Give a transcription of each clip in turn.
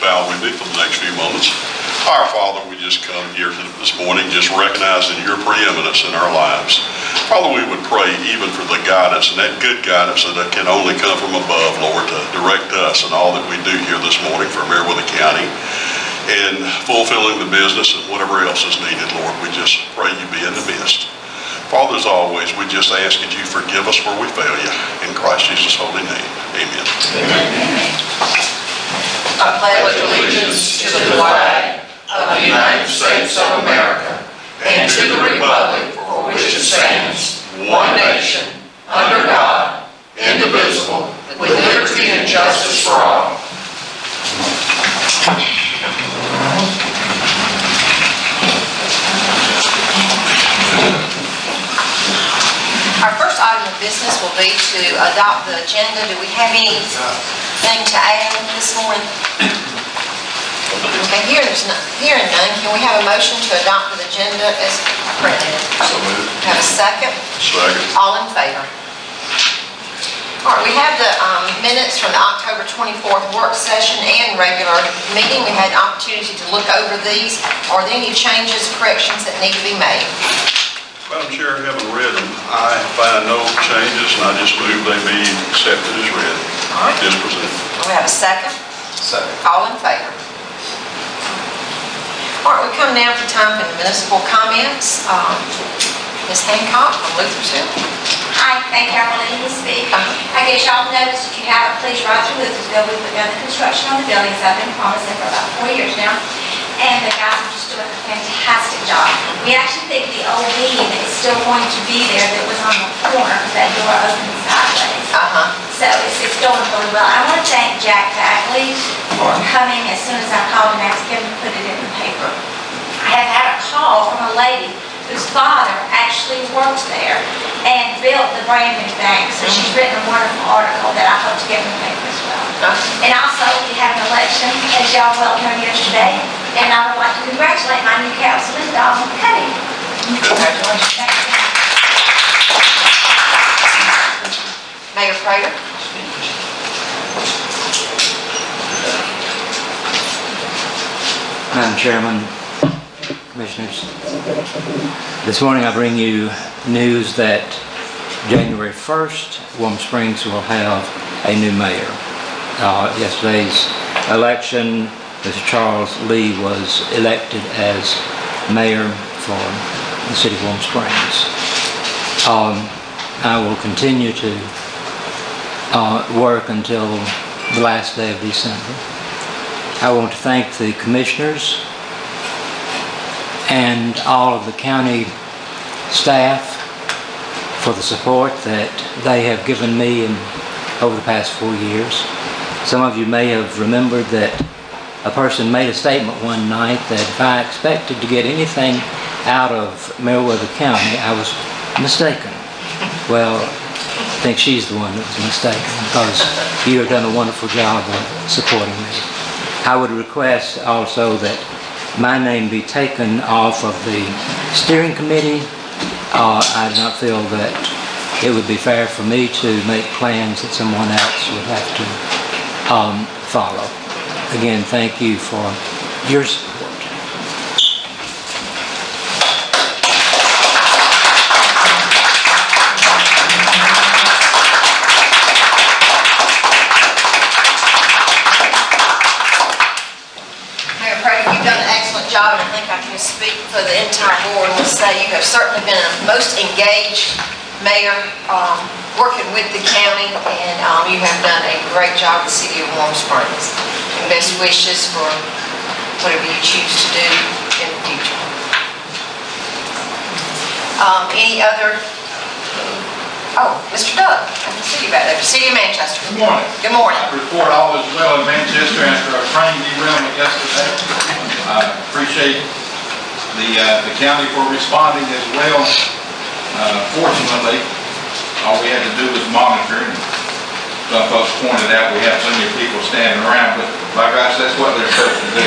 bow with me for the next few moments. Our Father, we just come here this morning just recognizing your preeminence in our lives. Father, we would pray even for the guidance and that good guidance that can only come from above, Lord, to direct us in all that we do here this morning for Meriwether County and fulfilling the business and whatever else is needed, Lord. We just pray you be in the midst. Father, as always, we just ask that you forgive us where we fail you. In Christ Jesus' holy name, amen. I pledge allegiance to the flag of the United States of America and to the republic for which it stands, one nation, under God, indivisible, with liberty and justice for all. Our first item of business will be to adopt the agenda. Do we have anything to add this morning? Okay, hearing none, can we have a motion to adopt the agenda as printed? So moved. Have a second? Second. All in favor? All right, we have the minutes from the October 24th work session and regular meeting. We had an opportunity to look over these. Are there any changes, corrections that need to be made? Madam Chair, having read them, I find no changes, and I just move they be accepted as read. All right. As presented. Do we have a second? Second. All in favor? All right, we come now to time for the municipal comments. Ms. Hancock from Luthersville. Hi, thank you. I'm ready to speak. I guess y'all noticed, if you haven't, please ride through Luthersville. We've begun the construction on the buildings. I've been promising for about 4 years now. And the guys are just doing a fantastic job. We actually think the old beam is still going to be there that was on the corner because that door opened sideways. So it's going really well. I want to thank Jack Bagley for coming as soon as I called and asked him to put it in the paper. I have had a call from a lady whose father actually worked there and built the brand new thing. So she's written a wonderful article that I hope to get in the paper as well. And also, we had an election, as y'all well know, yesterday. And I would like to congratulate my new councilman, Donald Cuddy. Congratulations. Mayor Prater. Madam Chairman, Commissioners, this morning I bring you news that January 1st, Warm Springs will have a new mayor. Yesterday's election, Mr. Charles Lee was elected as mayor for the city of Warm Springs. I will continue to work until the last day of December. I want to thank the commissioners and all of the county staff for the support that they have given me over the past 4 years. Some of you may have remembered that a person made a statement one night that if I expected to get anything out of Meriwether County, I was mistaken. Well, I think she's the one that was mistaken because you have done a wonderful job of supporting me. I would request also that my name be taken off of the steering committee. I do not feel that it would be fair for me to make plans that someone else would have to follow. Again, thank you for your support. Mayor Prater, you've done an excellent job, and I think I can speak for the entire board and say you have certainly been a most engaged mayor working with the county, and you have done a great job in the city of Warm Springs. And best wishes for whatever you choose to do in the future. Any other? Oh, Mr. Doug, I'm the city back there, City of Manchester. Good morning. Good morning. I report all is well in Manchester after a train derailment yesterday. I appreciate the county for responding as well. Fortunately, all we had to do was monitor, and some folks pointed out we have so many people standing around, but by gosh, that's what they're supposed to do.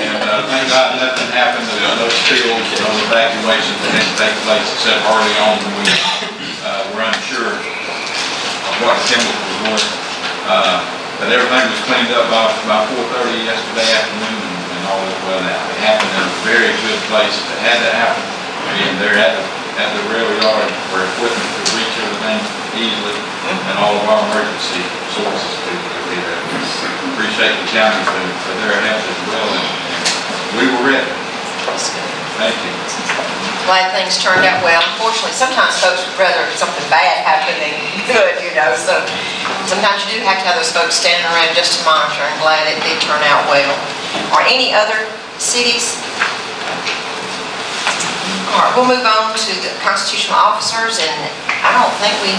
And thank God nothing happened. There were no spills, no evacuations that had to take place except early on when we were unsure of what the chemicals were. But everything was cleaned up by 4:30 yesterday afternoon, and all is well now. It happened in a very good place. If it had to happen, and they're at the rail yard where equipment could reach everything easily, and all of our emergency sources could be there. Appreciate the county for their help as well, and we were ready. Thank you. Glad things turned out well. Unfortunately, sometimes folks would rather something bad happen than good, you know, so sometimes you do have to have those folks standing around just to monitor, and glad it did turn out well. Are any other cities? All right, we'll move on to the constitutional officers, and I don't think we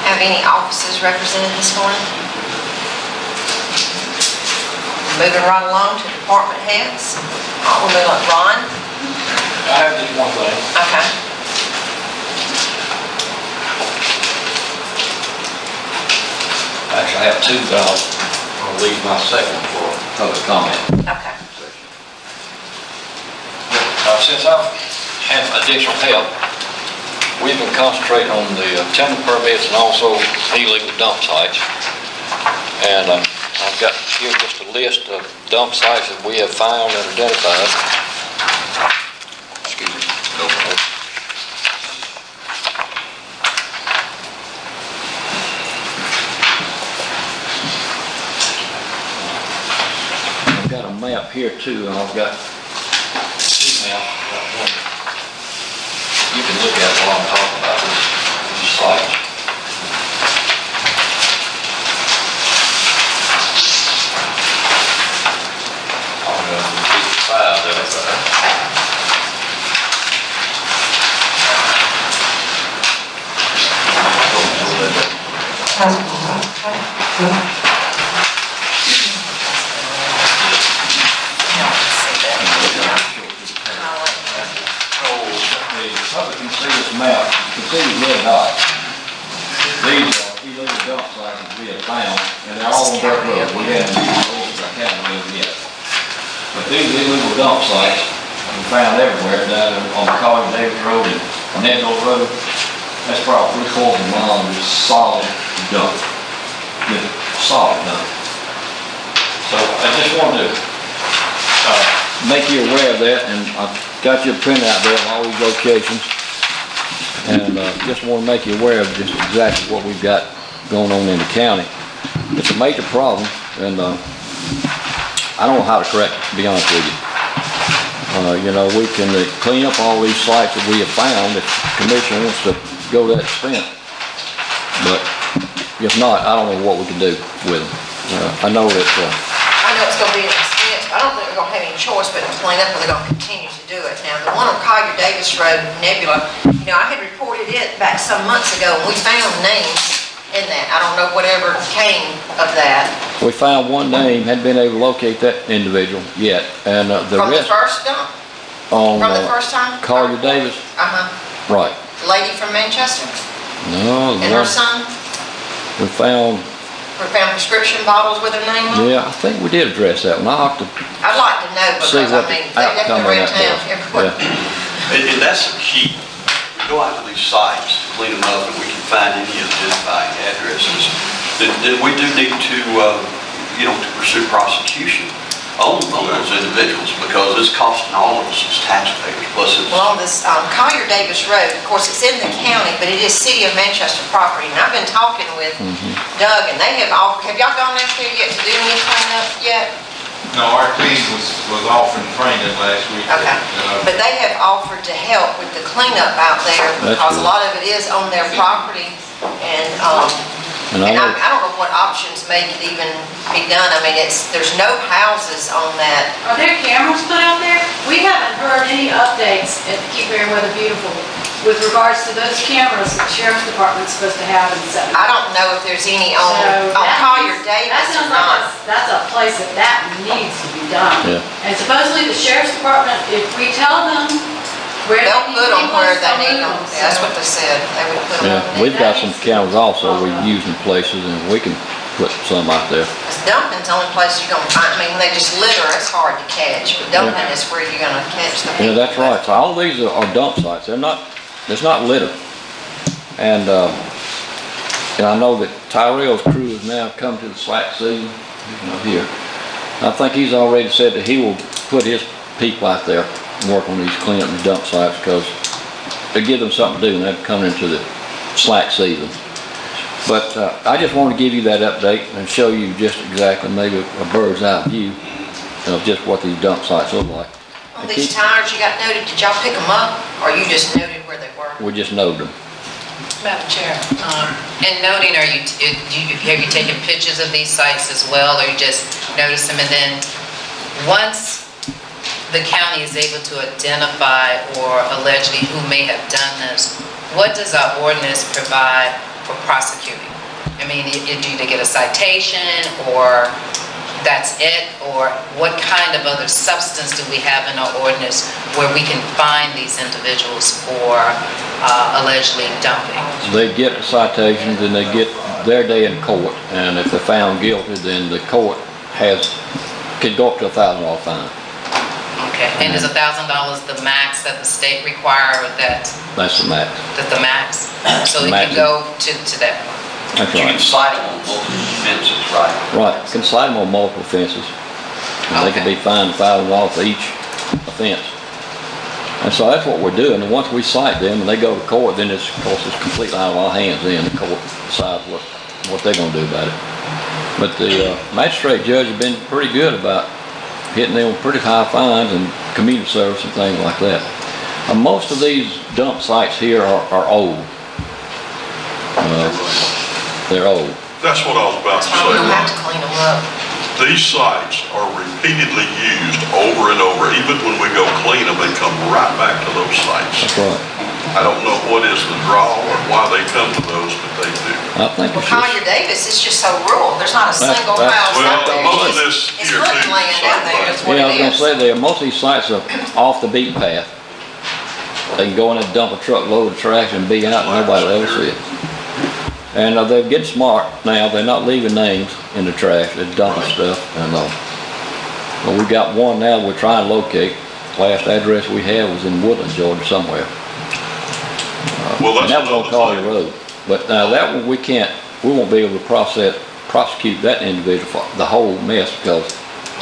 have any offices represented this morning. Moving right along to department heads. We'll move on. Ron? I have just one thing. Okay. Actually, I have two, but I'll leave my second for public comment. Okay. Since I've had additional help, we've been concentrating on the timber permits and also illegal dump sites. And I've got here just a list of dump sites that we have found and identified. Excuse me. I've got a map here too, and I've got two maps. You can look at it while I'm talking about these sites. You can see this map, you can see the red dot. These are illegal dump sites that we have found, and they're all on dirt road. We haven't used them yet. But these illegal dump sites we found everywhere down on the College Davis Road and Nedville Road. That's probably 3/4 of a mile of just solid dump. Just solid dump. So I just wanted to make you aware of that, and I've got you a printout there of all these locations. And just want to make you aware of just exactly what we've got going on in the county. It's a major problem, and I don't know how to correct it, to be honest with you. You know, we can clean up all these sites that we have found if the commission wants to go that extent. But if not, I don't know what we can do with them. I know that... I know it's going to be an expense, but I don't think we're going to have any choice but to clean up, or they're going to continue to do it. Now, the one on Collier Davis Road, Nebula, you know, I had reported it back some months ago, and we found names in that. I don't know whatever came of that. We found one name, hadn't been able to locate that individual yet, and the From rest... the first dump? On, From the first time? Collier Davis? Uh-huh. Right. Lady from Manchester? No. And her son? We found prescription bottles with her name on them? Yeah, I think we did address that one. I'd like to know, because I mean, they left outcome around of that town was. everywhere. Yeah. And that's the key. We go out to these sites, clean them up, and we can find any identifying addresses. Then we do need to, to pursue prosecution on those individuals, because it's costing all of us as taxpayers. Plus, it's Well, on this Collier Davis Road, of course, it's in the county, but it is City of Manchester property. And I've been talking with Doug, and they have all. Have y'all gone out there yet to do any cleanup yet? No, our team was off in training last week. Okay, but they have offered to help with the cleanup out there, because a lot of it is on their property, and I don't know what options may even be done. I mean, there's no houses on that. Are there cameras put out there? We haven't heard any updates at the Keep Merriweather Beautiful with regards to those cameras that the Sheriff's Department's supposed to have and stuff. I don't know if there's any on Collier Davis That sounds or not. like that's a place that needs to be done. Yeah. And supposedly the Sheriff's Department, if we tell them where They'll put them where they need them. so- Yeah, that's what they said. They would put them. Yeah, we've got some cameras also we use in places, and we can put some out there. Because dumping's the only place you're gonna find. I mean, when they just litter, it's hard to catch, but dumping is where you're gonna catch the people. Yeah, that's right. So all of these are dump sites. There's not litter. And And I know that Tyrell's crew has now come to the slack season, here. I think he's already said that he will put his people out there and work on these cleanup and dump sites because to give them something to do and they're coming into the slack season. But I just want to give you that update and show you just exactly maybe a bird's eye view of just what these dump sites look like. All these tires you got noted, did y'all pick them up or you just noted where they were? We just noted them. Madam Chair, in noting, have you taken pictures of these sites as well, or you just notice them? And then, once the county is able to identify or allegedly who may have done this, what does our ordinance provide for prosecuting? I mean, do they get a citation, or that's it? Or what kind of other substance do we have in our ordinance where we can find these individuals for allegedly dumping? They get citations and they get their day in court, and if they're found guilty, then the court could go up to a $1,000 fine. Okay, and is $1,000 the max that the state require, or that? That's the max. That's the max? So it can go to that point? That's You right. can cite them on multiple offenses, right? Right, can cite them on multiple offenses. And they can be fined $1,000 for each offense. And so that's what we're doing, and once we cite them and they go to court, then it's, of course, it's completely out of our hands then. The court decides what they're gonna do about it. But the magistrate judge has been pretty good about hitting them with pretty high fines and community service and things like that. Most of these dump sites here are old. They're old. That's what I was about to That's why we don't have say. to clean them up. These sites are repeatedly used over and over. Even when we go clean them, they come right back to those sites. That's right. I don't know what is the draw or why they come to those, but they do. I think Well, it's Collier Davis, it's just so rural. There's not a single that's- house Well, out there. most of It's this here too. woodland out there, is what Yeah, I was it gonna is. say most of these sites are off the beaten path. They can go in and dump a truckload of trash and be out and nobody will ever see it. And they're getting smart now. They're not leaving names in the trash. They're dumping stuff. And well, we got one now we're trying to locate. Last address we had was in Woodland, Georgia, somewhere. Well, And that's that was on another Collier thing. Road. But now that one we won't be able to prosecute that individual for the whole mess because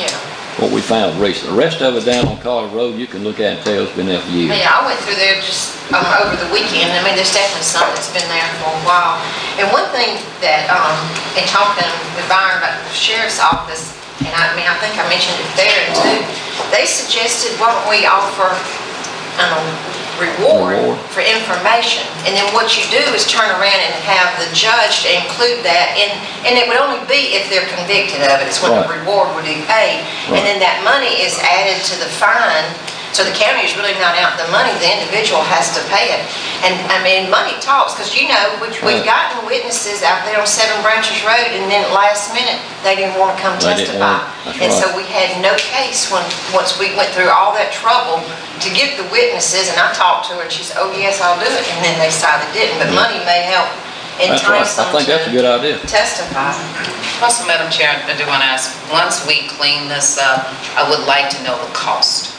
Yeah. what we found recently. The rest of it down on Collier Road, you can look at and tell it's been there for years. Yeah, I went through there just over the weekend. I mean, there's definitely some that's been there for a while. And one thing that, in talking with Byron about the sheriff's office, and I mean, I think I mentioned it there too, they suggested, why don't we offer reward for information? And then what you do is turn around and have the judge to include that, and it would only be if they're convicted of it. It's when the Right. reward would be paid. Right. And then that money is added to the fine. So the county is really not out the money, the individual has to pay it. And I mean, money talks, because you know, we've gotten witnesses out there on Seven Branches Road, and then at last minute, they didn't want to come They didn't testify. want- that's And so right. we had no case once we went through all that trouble to get the witnesses, and I talked to her, and she said, oh yes, I'll do it, and then they decided they didn't, but money may help That's right. entice I them think that's a good to idea. testify. Also, Madam Chair, I do want to ask, once we clean this up, I would like to know the cost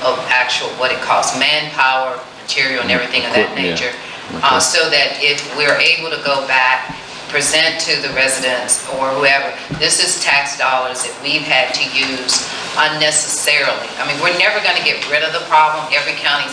of what it costs, manpower, material, and everything of that Yeah. nature. Okay. So that if we're able to go back, present to the residents or whoever, this is tax dollars that we've had to use unnecessarily. I mean, we're never going to get rid of the problem. Every county,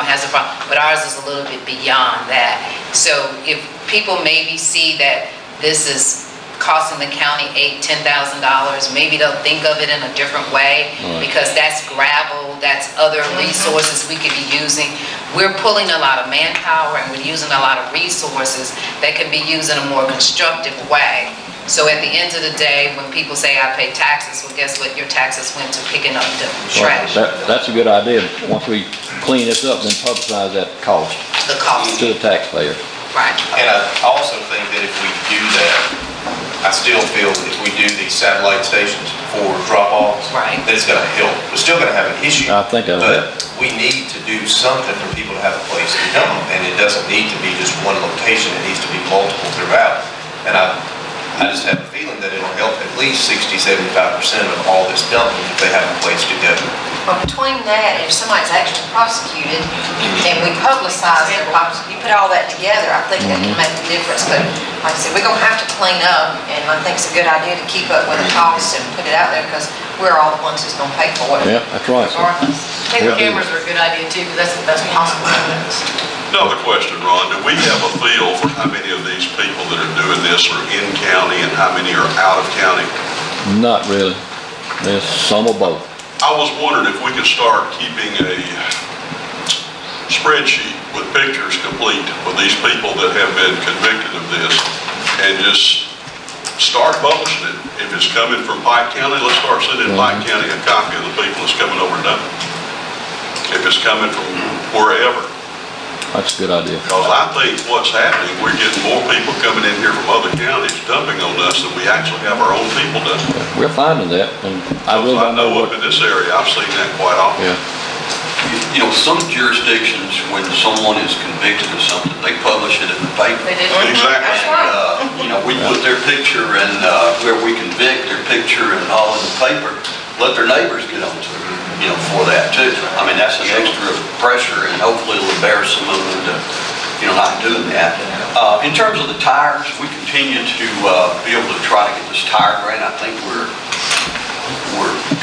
has a problem, but ours is a little bit beyond that. So if people maybe see that this is costing the county $10,000, maybe they'll think of it in a different way, Right. because that's gravel, that's other resources we could be using. We're pulling a lot of manpower and we're using a lot of resources that can be used in a more constructive way. So at the end of the day, when people say I pay taxes, well, guess what? Your taxes went to picking up the trash, That's a good idea. Once we clean this up, then publicize that cost the cost. to the taxpayer. Right. And I also think that if we do that, I still feel if we do these satellite stations for drop-offs, Right. that it's gonna help. We're still gonna have an issue. I think that'll help. But we need to do something for people to have a place to dump, and it doesn't need to be just one location, it needs to be multiple throughout. And I just have a feeling that it'll help at least 60-75% of all this dumping if they have a place to go. But between that, if somebody's actually prosecuted, and we publicize their problems, you put all that together, I think that can make a difference. But like I said, we're gonna have to clean up, and I think it's a good idea to keep up with the costs and put it out there, because we're all the ones who's gonna pay for it. Yeah, that's right. Regardless. I think the cameras are a good idea too, because that's the best possible evidence. Another question, Ron, do we have a feel for how many of these people that are doing this are in county and how many are out of county? Not really. There's some of both. I was wondering if we could start keeping a spreadsheet with pictures complete with these people that have been convicted of this, and just start publishing it. If it's coming from Pike County, let's start sending Pike County a copy of the people that's coming over and done it. If it's coming from wherever. That's a good idea. Because I think what's happening, we're getting more people coming in here from other counties dumping on us than we actually have our own people dumping. We're finding that, and I really don't know up in this area, I've seen that quite often. Yeah. You know, some jurisdictions, when someone is convicted of something, they publish it in the paper. They did. Exactly. You know, we put their picture and where we convict, their picture and all in the paper, let their neighbors get on to it, you know, for that too. I mean, that's an extra pressure, and hopefully it'll embarrass some of them to, you know, not doing that. In terms of the tires, we continue to be able to try to get this tire grant. I think we're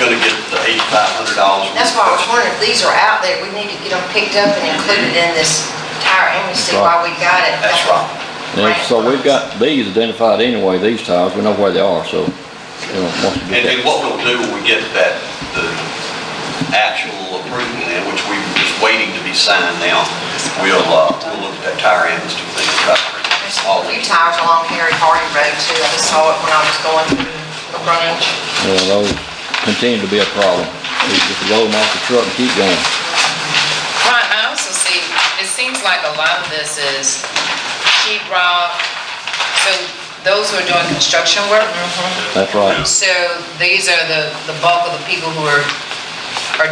going to get the $8,500. That's why I was wondering if these are out there, we need to get them picked up and included in this tire amnesty while we got it. That's right. And so we've got these identified anyway, these tires, we know where they are, so, you know, once we get And what we'll do when we get that, the actual approval in, which we're just waiting to be signed now, we'll look at that tire amnesty thing. There's a few tires along Harry Hardy Road too, I just saw it when I was going through the branch. those continue to be a problem. We just roll them off the truck and keep going. Ron, I also see, it seems like a lot of this is sheet rock, so those who are doing construction work. That's right. So these are the bulk of the people who are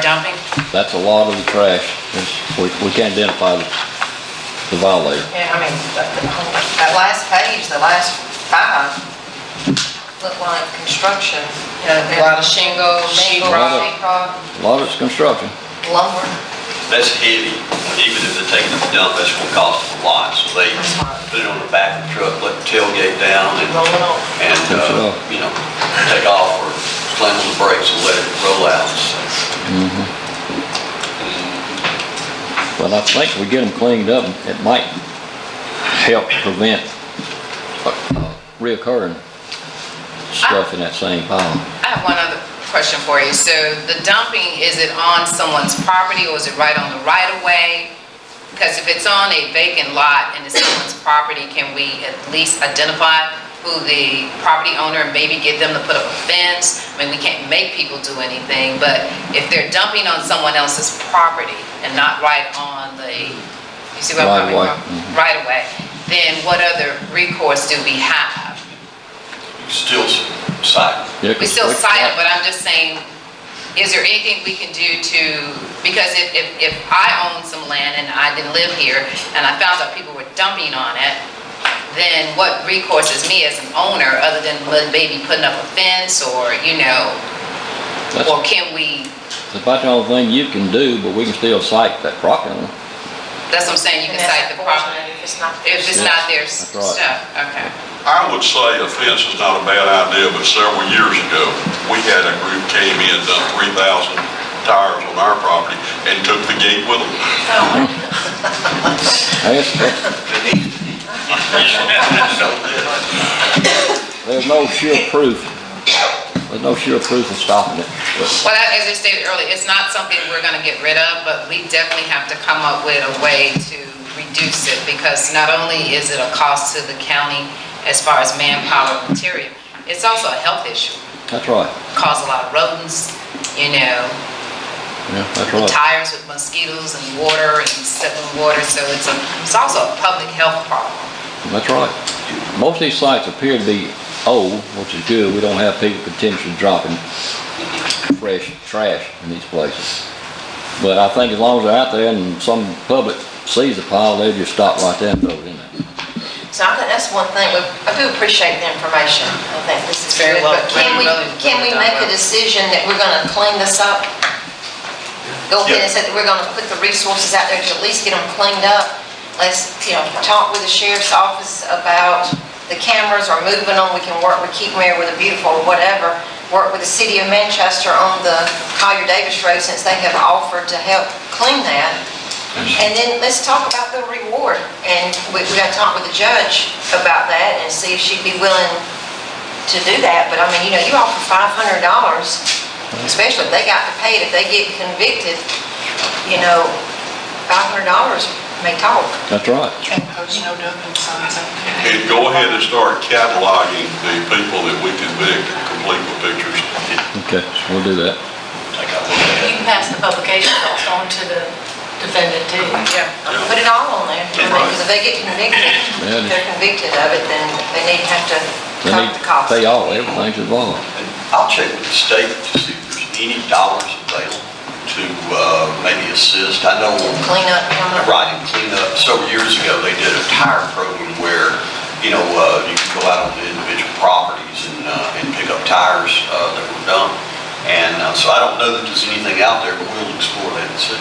dumping? That's a lot of the trash. We can't identify the violator. Yeah, I mean, that last page, the last 5, look like construction. A lot of shingles, sheet rock. A lot of it's construction. Lumber. That's heavy. Even if they're taking it to dump, that's going to cost them a lot. So they put it on the back of the truck, let the tailgate down, and you know, take off or slam on the brakes and let it roll out. But I think we get them cleaned up, it might help prevent reoccurring stuff in that same pile. I have one other question for you. So the dumping, is it on someone's property or is it right on the right of way? Because if it's on a vacant lot and it's someone's property, can we at least identify who the property owner and maybe get them to put up a fence? I mean, we can't make people do anything, but if they're dumping on someone else's property and not right on the, you see what I'm coming from? Right away, then what other recourse do we have? Still cite. We still cite them, but I'm just saying, is there anything we can do to, because if I own some land and I didn't live here and I found out people were dumping on it, then what recourse is me as an owner other than maybe putting up a fence or, you know, or can we? That's about the only thing you can do, but we can still cite that property owner. That's what I'm saying, you can cite the property. If it's not their stuff, okay. I would say a fence is not a bad idea, but several years ago, we had a group came in, dumped 3,000 tires on our property and took the gate with them. There's no sure proof. There's no sure proof of stopping it. Well, as I stated earlier, it's not something we're going to get rid of, but we definitely have to come up with a way to reduce it, because not only is it a cost to the county as far as manpower and material, it's also a health issue. That's right. Cause a lot of rodents, you know. Yeah, that's right. Tires with mosquitoes and water and stepping water, so it's also a public health problem. That's right. Most of these sites appear to be old, which is good. We don't have people continuously dropping fresh trash in these places. But I think as long as they're out there and some public sees the pile, they'll just stop right there and throw it in there. So I think that's one thing, I do appreciate the information. I think this is Very good, well. but can we make a decision that we're gonna clean this up? go ahead and say that we're gonna put the resources out there to at least get them cleaned up. Let's, talk with the sheriff's office about the cameras or moving them. We can work with Keep Mayor with a Beautiful or whatever. Work with the city of Manchester on the Collier Davis Road since they have offered to help clean that. And then let's talk about the reward. And we got to talk with the judge about that and see if she'd be willing to do that. But I mean, you offer $500, especially if they got to pay it. If they get convicted, $500 may talk. That's right. And post no doping signs up there. And go ahead and start cataloging the people that we convict, complete with pictures. Okay, we'll do that. You can pass the publication cost on to the defendant too. Yeah. Put it all on there. Because if they get convicted, Yeah. they're convicted of it, then they have to They cover need the to cost. pay all, everything's involved. And I'll check with the state to see if there's any dollars available to maybe assist. I know Clean up. right in cleanup, several years ago, they did a tire program where, you could go out on the individual properties and pick up tires that were dumped. And so I don't know that there's anything out there, but we'll explore that and see.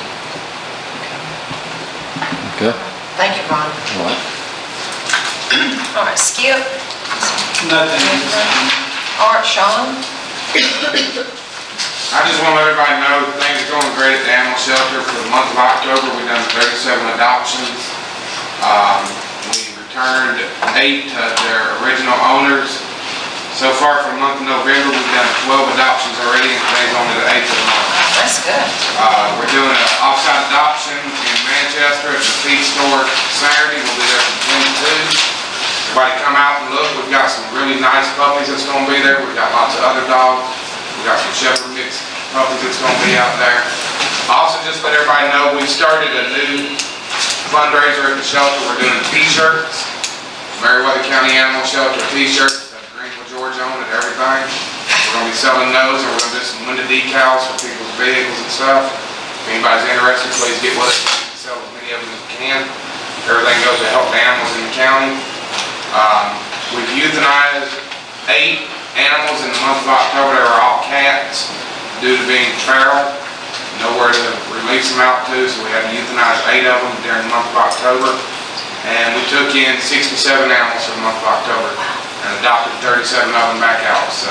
Okay, Thank you, Ron. all right. All right, Skip. Nothing. Art, Sean. I just want to let everybody know that things are going great at the animal shelter. For the month of October, we've done 37 adoptions. We returned 8 to their original owners. So far, for the month of November, we've done 12 adoptions already, and today's only the 8th of the month. That's good. We're doing an offsite adoption in Manchester at the feed store Saturday. We'll be there from 10 to 2. Everybody come out and look. We've got some really nice puppies that's going to be there. We've got lots of other dogs. We've got some shepherd mix puppies that's going to be out there. Also, just let everybody know, we started a new fundraiser at the shelter. We're doing t-shirts. Meriwether County Animal Shelter t-shirts. Have Greenville, Georgia on it, everything. We're going to be selling those, and we're going to do some window decals for people's vehicles and stuff. If anybody's interested, please get with us. We can sell as many of them as we can. Everything goes to help the animals in the county. We've euthanized 8 animals in the month of October. They were all cats due to being feral. Nowhere to release them out to, so we had to euthanize 8 of them during the month of October. And we took in 67 animals for the month of October and adopted 37 of them back out. So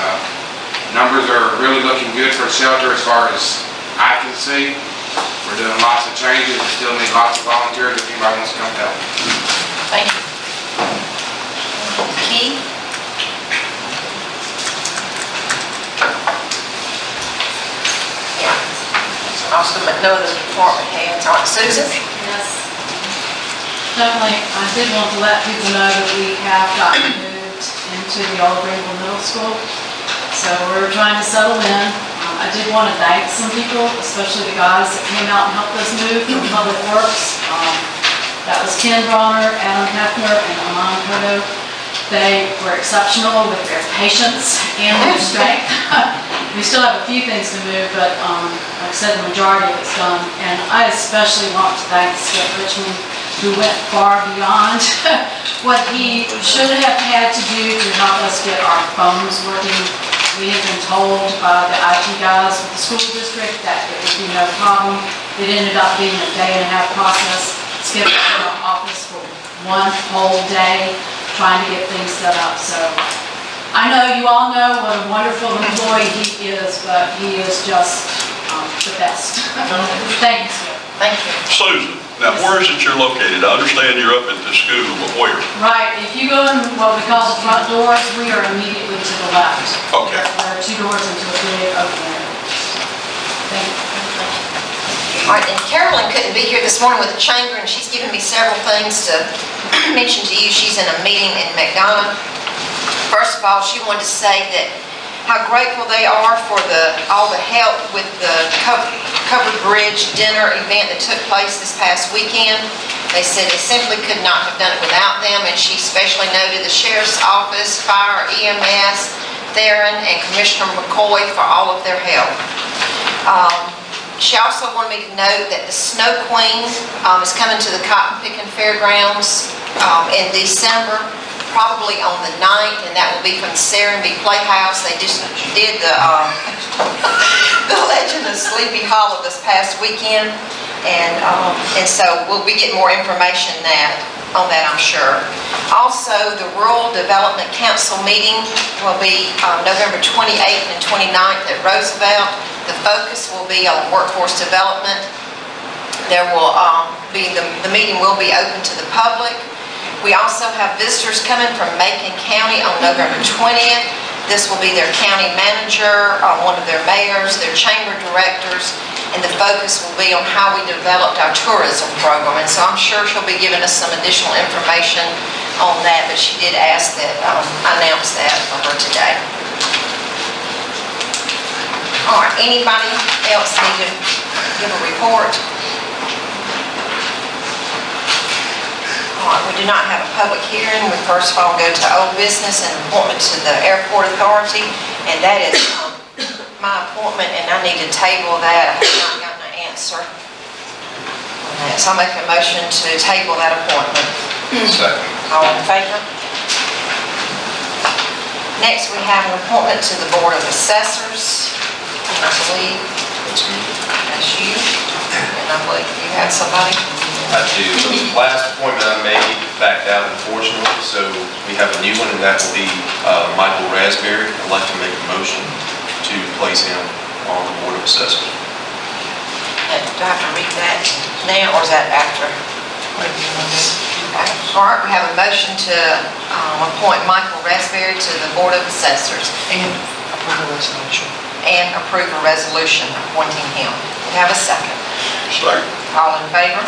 numbers are really looking good for the shelter as far as I can see. We're doing lots of changes. We still need lots of volunteers if anybody wants to come help. Thank you. Keith? Yeah. Also, no other department heads. All right, Susan? Yes. Definitely, I did want to let people know that we have gotten moved into the old Greenville Middle School. So we're trying to settle in. I did want to thank some people, especially the guys that came out and helped us move from Public Works. That was Ken Bronner, Adam Hefner, and Amon Kodo. They were exceptional with their patience and their strength. We still have a few things to move, but like I said, the majority of it's done. And I especially want to thank Skip Richmond, who went far beyond what he should have had to do to help us get our phones working. We have been told by the IT guys with the school district that it would be no problem. It ended up being a day-and-a-half process. Skip was in our office for 1 whole day trying to get things set up. So I know you all know what a wonderful employee he is, but he is just the best. Thank you, Skip. Thank you. Susan, now where is it you're located? I understand you're up at the school, but where? Right, if you go in what we call the front doors, we are immediately to the left. Okay. There are 2 doors into a big open area. Thank you. All right, and Carolyn couldn't be here this morning with the chamber, and she's given me several things to mention to you. She's in a meeting in McDonough. First of all, she wanted to say that how grateful they are for all the help with the Covered Bridge dinner event that took place this past weekend. They said they simply could not have done it without them, and she especially noted the Sheriff's Office, Fire, EMS, Theron, and Commissioner McCoy for all of their help. She also wanted me to note that the Snow Queen is coming to the Cotton Picking Fairgrounds in December. probably on the 9th, and that will be from the Serenby Playhouse. They just did the Legend of Sleepy Hollow this past weekend, and so we'll be getting more information on that, I'm sure. Also, the Rural Development Council meeting will be November 28th and 29th at Roosevelt. The focus will be on workforce development. There will the meeting will be open to the public. We also have visitors coming from Macon County on November 20th. This will be their county manager, one of their mayors, their chamber directors, and the focus will be on how we developed our tourism program. And so I'm sure she'll be giving us some additional information on that, but she did ask that I announce that for her today. All right, anybody else need to give a report? We do not have a public hearing. We first of all go to old business and appointment to the Airport Authority, and that is my appointment, and I need to table that. I have not gotten an answer on that. So I'll make a motion to table that appointment. Second. All in favor? Next, we have an appointment to the Board of Assessors. I believe that's you, and I believe you have somebody. I do. The last appointment I made backed out, unfortunately, so we have a new one, and that will be Michael Raspberry. I'd like to make a motion to place him on the Board of Assessors. Do I have to read that now, or is that after? Okay. All right, we have a motion to appoint Michael Raspberry to the Board of Assessors. And approve a resolution. And approve a resolution appointing him. We have a second. Second. All in favor?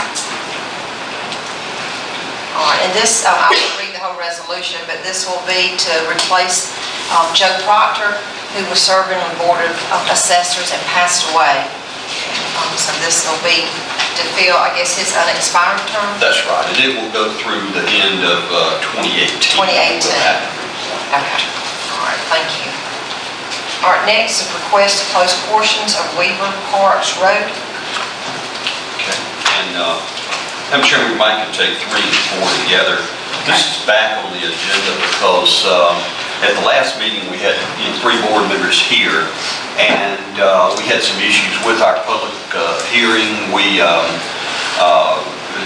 All right, and this, I won't read the whole resolution, but this will be to replace Joe Proctor, who was serving on the Board of Assessors and passed away. So this will be to fill, I guess, his unexpired term? That's right, and it will go through the end of 2018. 2018. Okay. All right, thank you. All right, next is request to close portions of Weaver Parks Road. Okay, and I'm sure we might could take 3 and 4 together. This is back on the agenda because at the last meeting we had 3 board members here, and we had some issues with our public hearing. We,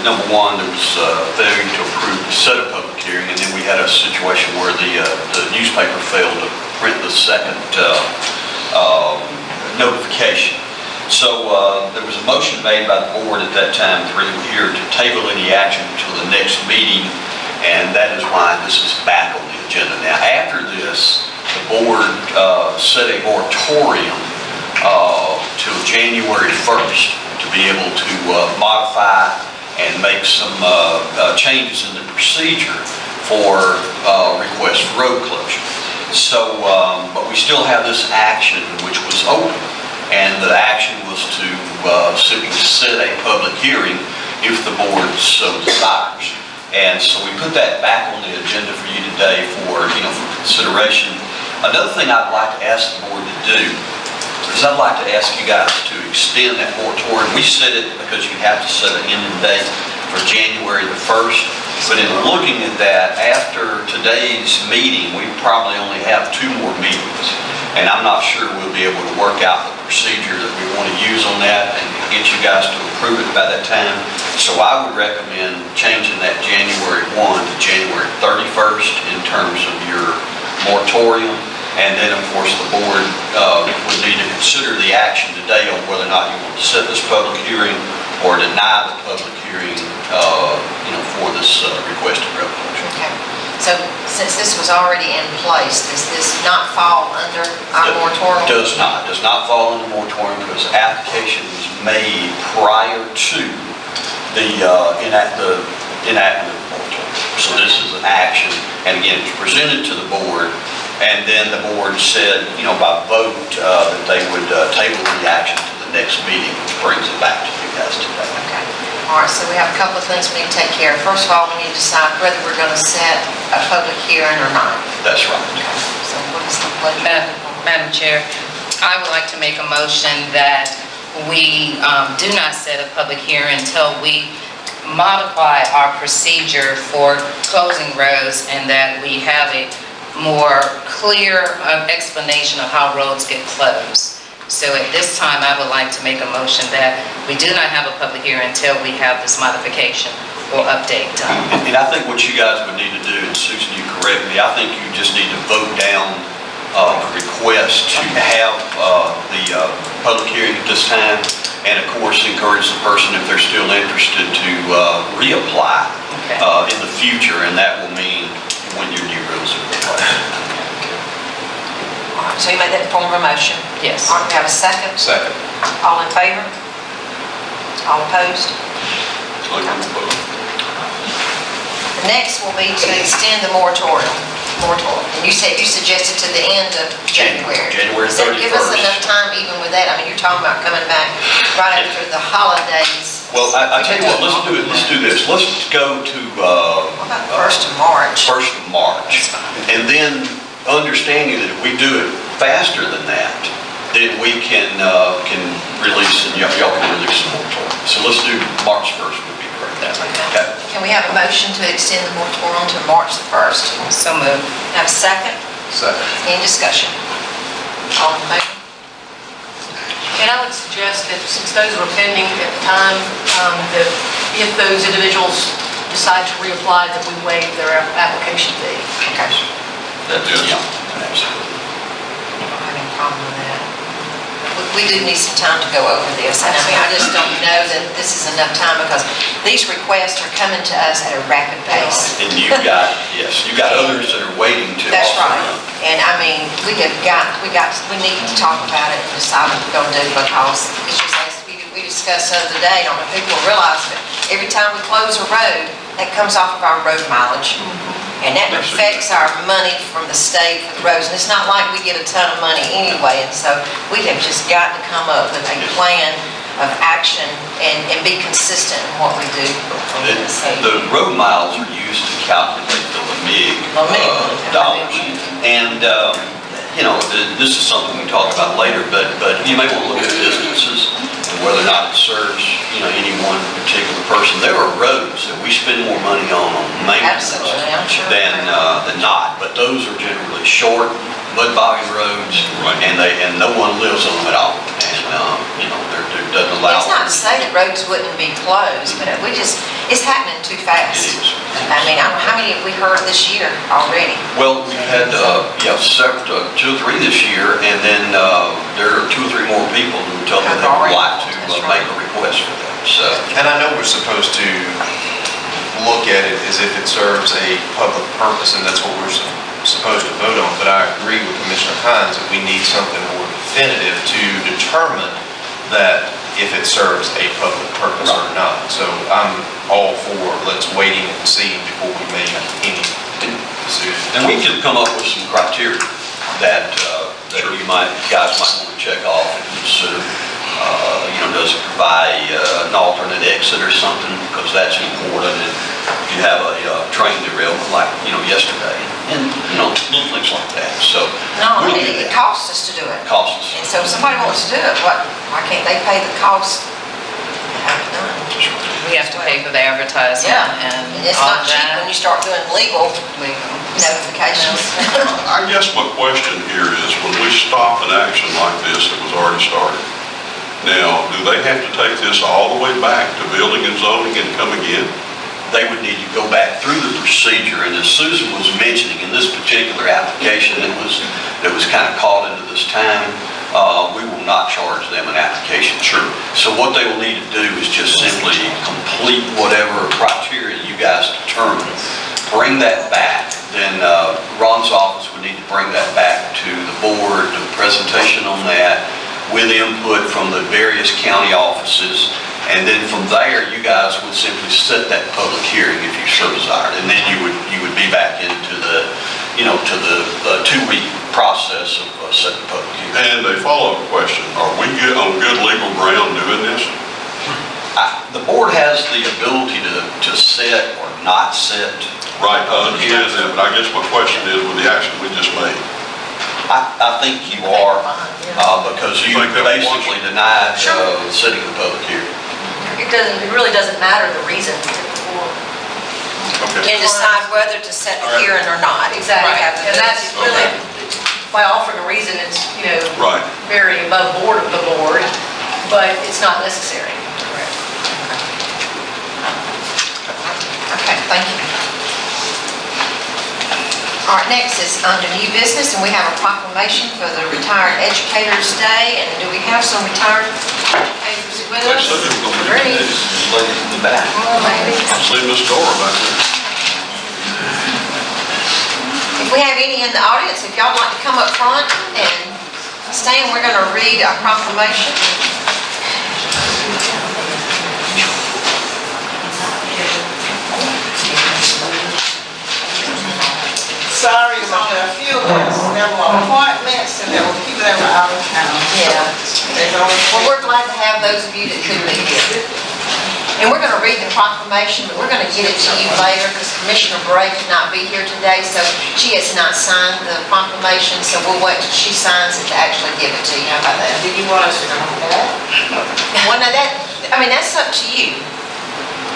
number one, there was failure to approve the set of public hearing, and then we had a situation where the newspaper failed to print the second notification. So there was a motion made by the board at that time, 3 were here, to table any action until the next meeting, and that is why this is back on the agenda. Now, after this, the board set a moratorium till January 1st to be able to modify and make some changes in the procedure for request for road closure. So, but we still have this action which was open, and the action was to simply set a public hearing if the board so desires. And so we put that back on the agenda for you today for consideration. Another thing I'd like to ask the board to do is I'd like to ask you guys to extend that moratorium. We set it because you have to set an ending date for January the 1st. But in looking at that, after today's meeting, we probably only have 2 more meetings. And I'm not sure we'll be able to work out the procedure that we want to use on that and get you guys to approve it by that time. So I would recommend changing that January 1 to January 31st in terms of your moratorium. And then, of course, the board would need to consider the action today on whether or not you want to set this public hearing or deny the public hearing, for this requested road closure. Okay. So since this was already in place, does this not fall under our moratorium? Does not fall under moratorium because application was made prior to the enactment of the moratorium. So this is an action, and again, it's presented to the board, and then the board said, by vote, that they would table the action to the next meeting, which brings it back to you guys today. Okay. All right, so we have a couple of things we need to take care of. First of all, we need to decide whether we're going to set a public hearing or not. That's right. Okay. So what is the pleasure? Madam Chair, I would like to make a motion that we do not set a public hearing until we modify our procedure for closing roads and that we have a more clear explanation of how roads get closed. So at this time, I would like to make a motion that we do not have a public hearing until we have this modification or update done. And I think what you guys would need to do, and Susan, you correct me, I think you just need to vote down the request to have the public hearing at this time, and of course encourage the person, if they're still interested, to reapply in the future, and that will mean when your new rules are in place. All right, so you made that form of a motion? Yes. All right, we have a second? Second. All in favor? All opposed? The next will be to extend the moratorium. And you said you suggested to the end of January. January 31st. So give us enough time even with that. I mean, you're talking about coming back right after the holidays. Well, I tell you what, let's do this. Let's go to What about the 1st of March? 1st of March. And then understanding that if we do it faster than that, then we can release, and y'all can release some moratorium. So let's do March 1st would be great. Okay. Can we have a motion to extend the moratorium to March the 1st? So moved. Have a second? Second. Any discussion? All in favor? And I would suggest that since those were pending at the time, that if those individuals decide to reapply, that we waive their application fee. Okay. Yeah, absolutely. I don't have any problem with that. We do need some time to go over this. And I mean, I just don't know that this is enough time because these requests are coming to us at a rapid pace. And you've got, yes, you've got others that are waiting to That's also right. run. And I mean, we need to talk about it and decide what we're going to do because it's just as we discussed the other day, I don't know if people realize that every time we close a road, that comes off of our road mileage. And that affects our money from the state for the roads. And it's not like we get a ton of money anyway. And so we have just got to come up with a plan of action and be consistent in what we do. The road miles are used to calculate the LMIG dollars. And, you know, this is something we can talk about later, but you may want to look at businesses and whether or not it serves, you know, any one particular person. There are roads that we spend more money on maintenance than not, but those are generally short, mud-bogging roads, and no one lives on them at all. And, you know, there doesn't allow. It's not to say that roads wouldn't be closed, but it's happening too fast. It is. I mean, I don't know how many have we heard this year already? Well, we've had, several, 2 or 3 this year, and then there are 2 or 3 more people who tell me they would like to make a request for that. So. And I know we're supposed to look at it as if it serves a public purpose, and that's what we're supposed to vote on, but I agree with Commissioner Hines that we need something more definitive to determine that if it serves a public purpose or not. So I'm all for let's waiting and see before we make any decision. And we can come up with some criteria that you guys might want to check off and consider. You know, does it provide an alternate exit or something? Because that's important. And you have a train derailment like, you know, yesterday. And, you know, little things like that. So No, it costs us to do it. Costs us. And so if somebody wants to do it, why can't they pay the cost to have it done? We have to pay for the advertisement and It's all not cheap that. when you start doing legal notifications. I guess my question here is, when we stop an action like this that was already started, now, do they have to take this all the way back to building and zoning and come again? They would need to go back through the procedure, and as Susan was mentioning, in this particular application that was kind of caught into this time, we will not charge them an application. Sure. So what they will need to do is just simply complete whatever criteria you guys determine, bring that back. Then Ron's office would need to bring that back to the board, do a presentation on that, with input from the various county offices, and then from there, you guys would simply set that public hearing if you so desired, and then you would be back into the, you know, to the 2-week process of setting public hearing. And a follow-up question, are we on good legal ground doing this? The board has the ability to set or not set. Right, I understand that, but I guess my question is, with the action we just made, I think you are, because you basically denied setting the public hearing. it really doesn't matter the reason. Okay. And decide whether to set the hearing or not. Exactly. Have the And that's ability to do really, that. by offering a reason, it's, Right. very above board of the board, but it's not necessary. Okay, thank you. All right, next is under new business, and we have a proclamation for the Retired Educators Day. And do we have some retired educators with us? Great. Ladies in the back. Well, maybe. I see Miss Dora back there. If we have any in the audience, if y'all would like to come up front and stand, we're going to read our proclamation. Sorry about that. A few of us, there were appointments and there were people that were out of town. Yeah. They don't. Well, we're glad to have those of you that could be here. And we're going to read the proclamation, but we're going to get it to you later because Commissioner Bray could not be here today, so she has not signed the proclamation, so we'll wait till she signs it to actually give it to you. How about that? Do you want us to do that? Well, now that's up to you.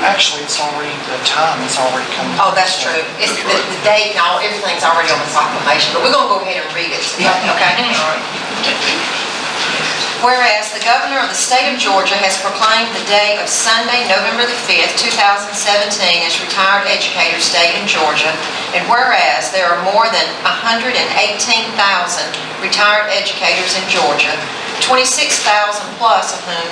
Actually, it's already, the time is already coming. Oh, that's true. It's the date and all, everything's already on the proclamation, but we're going to go ahead and read it, okay? Whereas the governor of the state of Georgia has proclaimed the day of Sunday, November the 5th, 2017 as Retired Educators Day in Georgia, and whereas there are more than 118,000 retired educators in Georgia, 26,000 plus of whom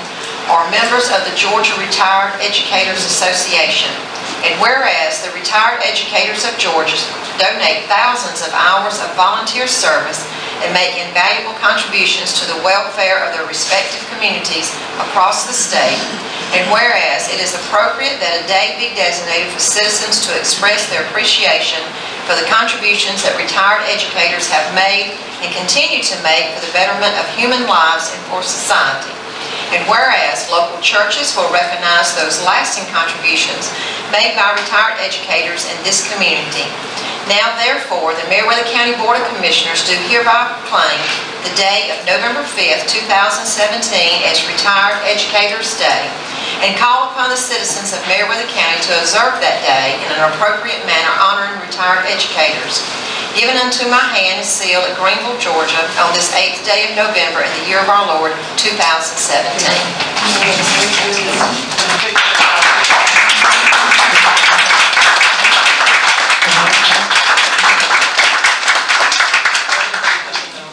are members of the Georgia Retired Educators Association. And whereas the retired educators of Georgia donate thousands of hours of volunteer service and make invaluable contributions to the welfare of their respective communities across the state, and whereas it is appropriate that a day be designated for citizens to express their appreciation for the contributions that retired educators have made and continue to make for the betterment of human lives and for society. And whereas local churches will recognize those lasting contributions made by retired educators in this community. Now therefore, the Meriwether County Board of Commissioners do hereby proclaim the day of November 5th, 2017 as Retired Educators Day, and call upon the citizens of Meriwether County to observe that day in an appropriate manner honoring retired educators. Given unto my hand is sealed at Greenville, Georgia, on this 8th day of November in the year of our Lord, 2017.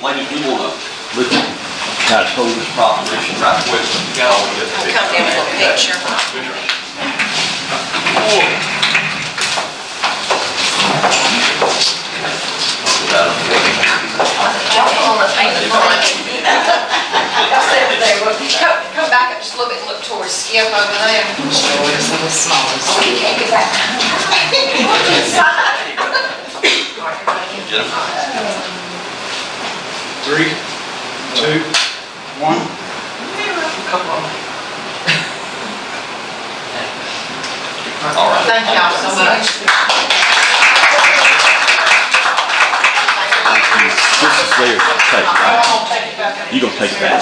Ladies, we want to look at kind of hold this proclamation right quick. We'll come in with a picture. Come back up just a little bit and look towards Skip over there. Oh, you can't get back. Get 'em. 3, 2, 1. All right. Thank y'all so much. This is theirs to take, right? You gonna take that?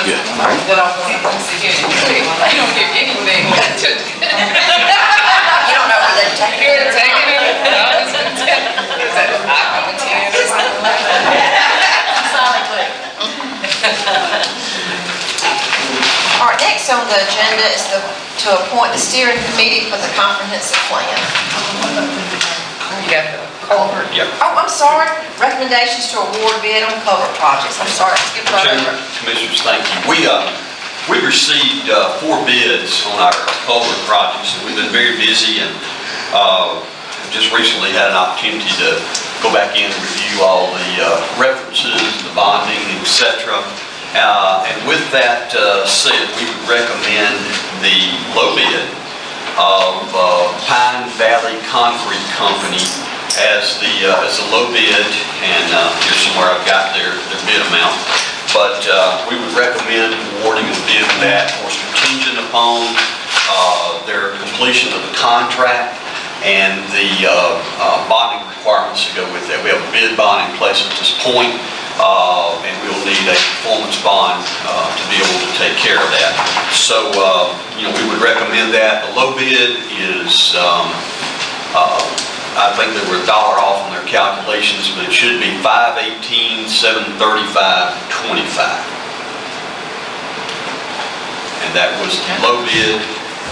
Good. You don't know where they're taking it. All right, next on the agenda is to appoint the steering committee for the comprehensive plan. You got the culvert. Yep. Oh, I'm sorry. Recommendations to award bid on culvert projects. I'm sorry, skip right over. Chairman, Commissioners, thank you. We received 4 bids on our culvert projects, and we've been very busy and just recently had an opportunity to go back in and review all the references, the bonding, etc. And with that said, we would recommend the low bid of Pine Valley Concrete Company as the low bid, and here's somewhere I've got their bid amount. But we would recommend awarding a bid of that, of course, contingent upon their completion of the contract and the bonding requirements to go with that. We have a bid bond in place at this point, and we'll need need a performance bond to be able to take care of that. So, we would recommend that. The low bid is, I think they were $1 off on their calculations, but it should be $518,735.25. And that was the low bid.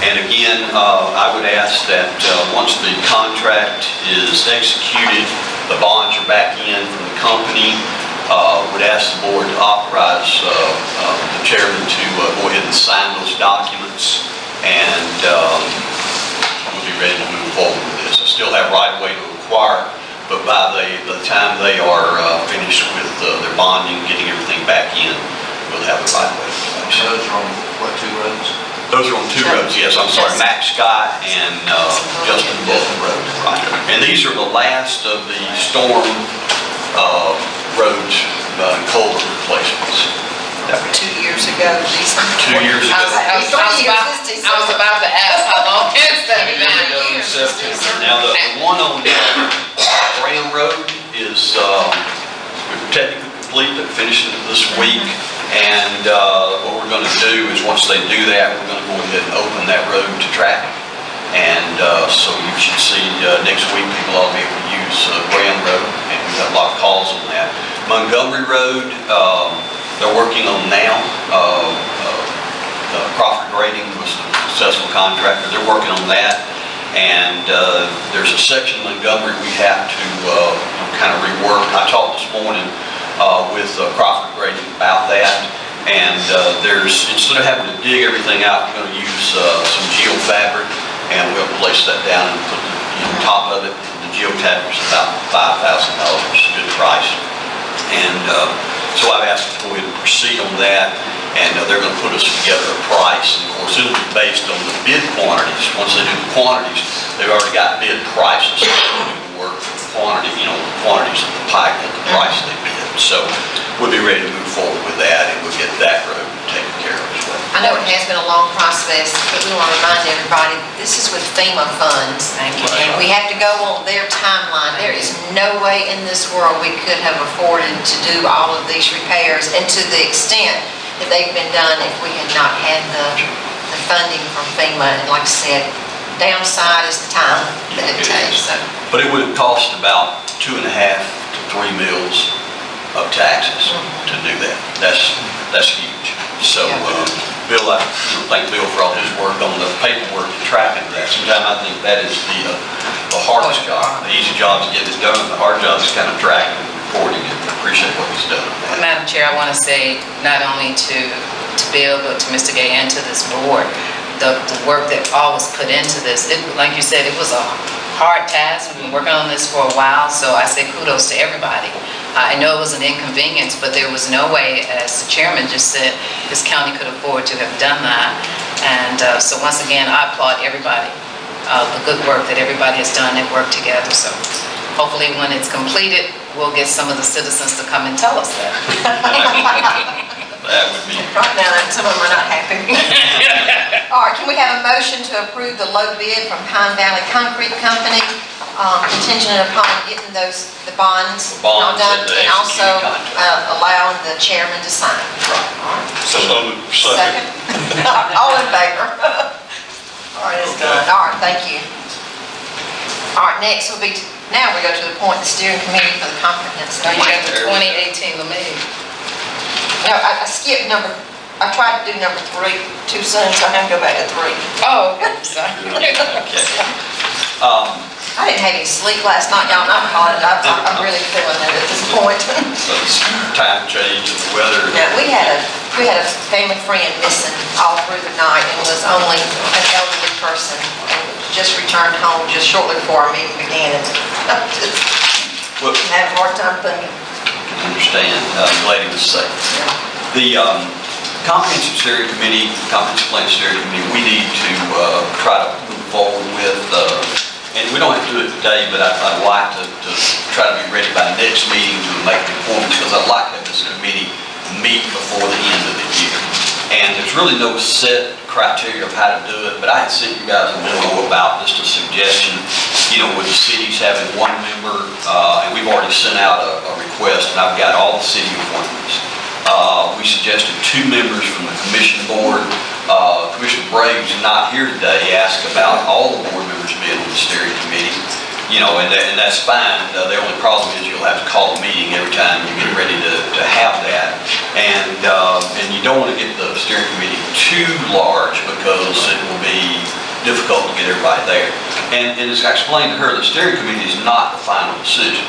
And again, I would ask that once the contract is executed, the bonds are back in from the company, would ask the board to authorize the chairman to go ahead and sign those documents, and we'll be ready to move forward with this. I still have right of way to acquire, but by the time they are finished with their bonding, getting everything back in, we'll have the right of way in place. Those are on, what, 2 roads? Those are on 2 roads, yes, I'm sorry, Max Scott and Justin Bolton Road, right. And these are the last of the storm roads, culvert replacements. 2 years ago, these. 2 years ago. I was about to ask, how long has that been? Now, the one on Graham Road is technically complete, they're finishing it this week. And what we're going to do is, once they do that, we're going to go ahead and open that road to traffic. And so you should see next week people ought to be able to use Graham Road, and we've got a lot of calls on that. Montgomery Road, they're working on now. Crawford Grading was the successful contractor. They're working on that. And there's a section of Montgomery we have to kind of rework. I talked this morning with Crawford Grading about that, and instead of having to dig everything out, we're going to use some geofabric, and we'll place that down and put the top of it. The geofabric is about $5,000, good price, and so I've asked to go ahead and proceed on that, and they're going to put us together a price. And of course, it'll be based on the bid quantities. Once they do the quantities, they've already got bid prices. So they'll do the work for the quantity, the quantities of the pipe at the price they bid. So we'll be ready to move forward with that, and we'll get that road taken care of as well. I know it has been a long process, but we want to remind everybody, this is with FEMA funds. Thank you. And we have to go on their timeline. There is no way in this world we could have afforded to do all of these repairs, and to the extent that they've been done if we had not had the funding from FEMA. And like I said, downside is the time that it takes. So. But it would have cost about 2.5 to 3 mills of taxes to do that. That's huge. So Bill, I thank Bill for all his work on the paperwork and tracking that. Sometimes I think that is the hardest job. The easy job is getting it done, and the hard job is kind of tracking and reporting it. I appreciate what he's done. Madam Chair, I want to say not only to Bill, but to Mr. Gay and to this board, the work that all was put into this. Like you said, it was a hard task. We've been working on this for a while, so I say kudos to everybody. I know it was an inconvenience, but there was no way, as the chairman just said, this county could afford to have done that. And so once again, I applaud everybody, the good work that everybody has done and worked together. So hopefully when it's completed, we'll get some of the citizens to come and tell us that. That would be... Right now, some of them are not happy. All right, can we have a motion to approve the low bid from Pine Valley Concrete Company, contingent upon getting the bonds all done, and also allowing the chairman to sign? Right. So second. All in favor? All right, it's done. All right, thank you. All right, next will be, now we go to the point, the steering committee for the comprehensive. Now you got the 2018 LeMay. No, I skipped I tried to do number 3 too soon, so I have to go back to 3. Oh, okay, sorry. Okay. I didn't have any sleep last night, y'all, and I apologize. I'm really feeling it at this point. So it's time change and the weather. Yeah, we had a family friend missing all through the night, and was only an elderly person, and just returned home just shortly before our meeting began. And I had a hard time thinking. I understand. I'm glad he was safe. The Comprehensive Steering Committee, Comprehensive Plan Steering Committee, we need to try to move forward with, and we don't have to do it today, but I'd like to try to be ready by next meeting to make the appointments, because I'd like to have this committee meet before the end of the year. And there's really no set criteria of how to do it, but I had sent you guys a memo about just a suggestion, with the cities having one member, and we've already sent out a request, and I've got all the city appointments. We suggested 2 members from the commission board. Commissioner Bray, who's not here today, asked about all the board members being on the steering committee. You know, and that's fine. The only problem is you'll have to call a meeting every time you get ready to have that. And you don't want to get the steering committee too large because it will be difficult to get everybody there. And as I explained to her, the steering committee is not the final decision.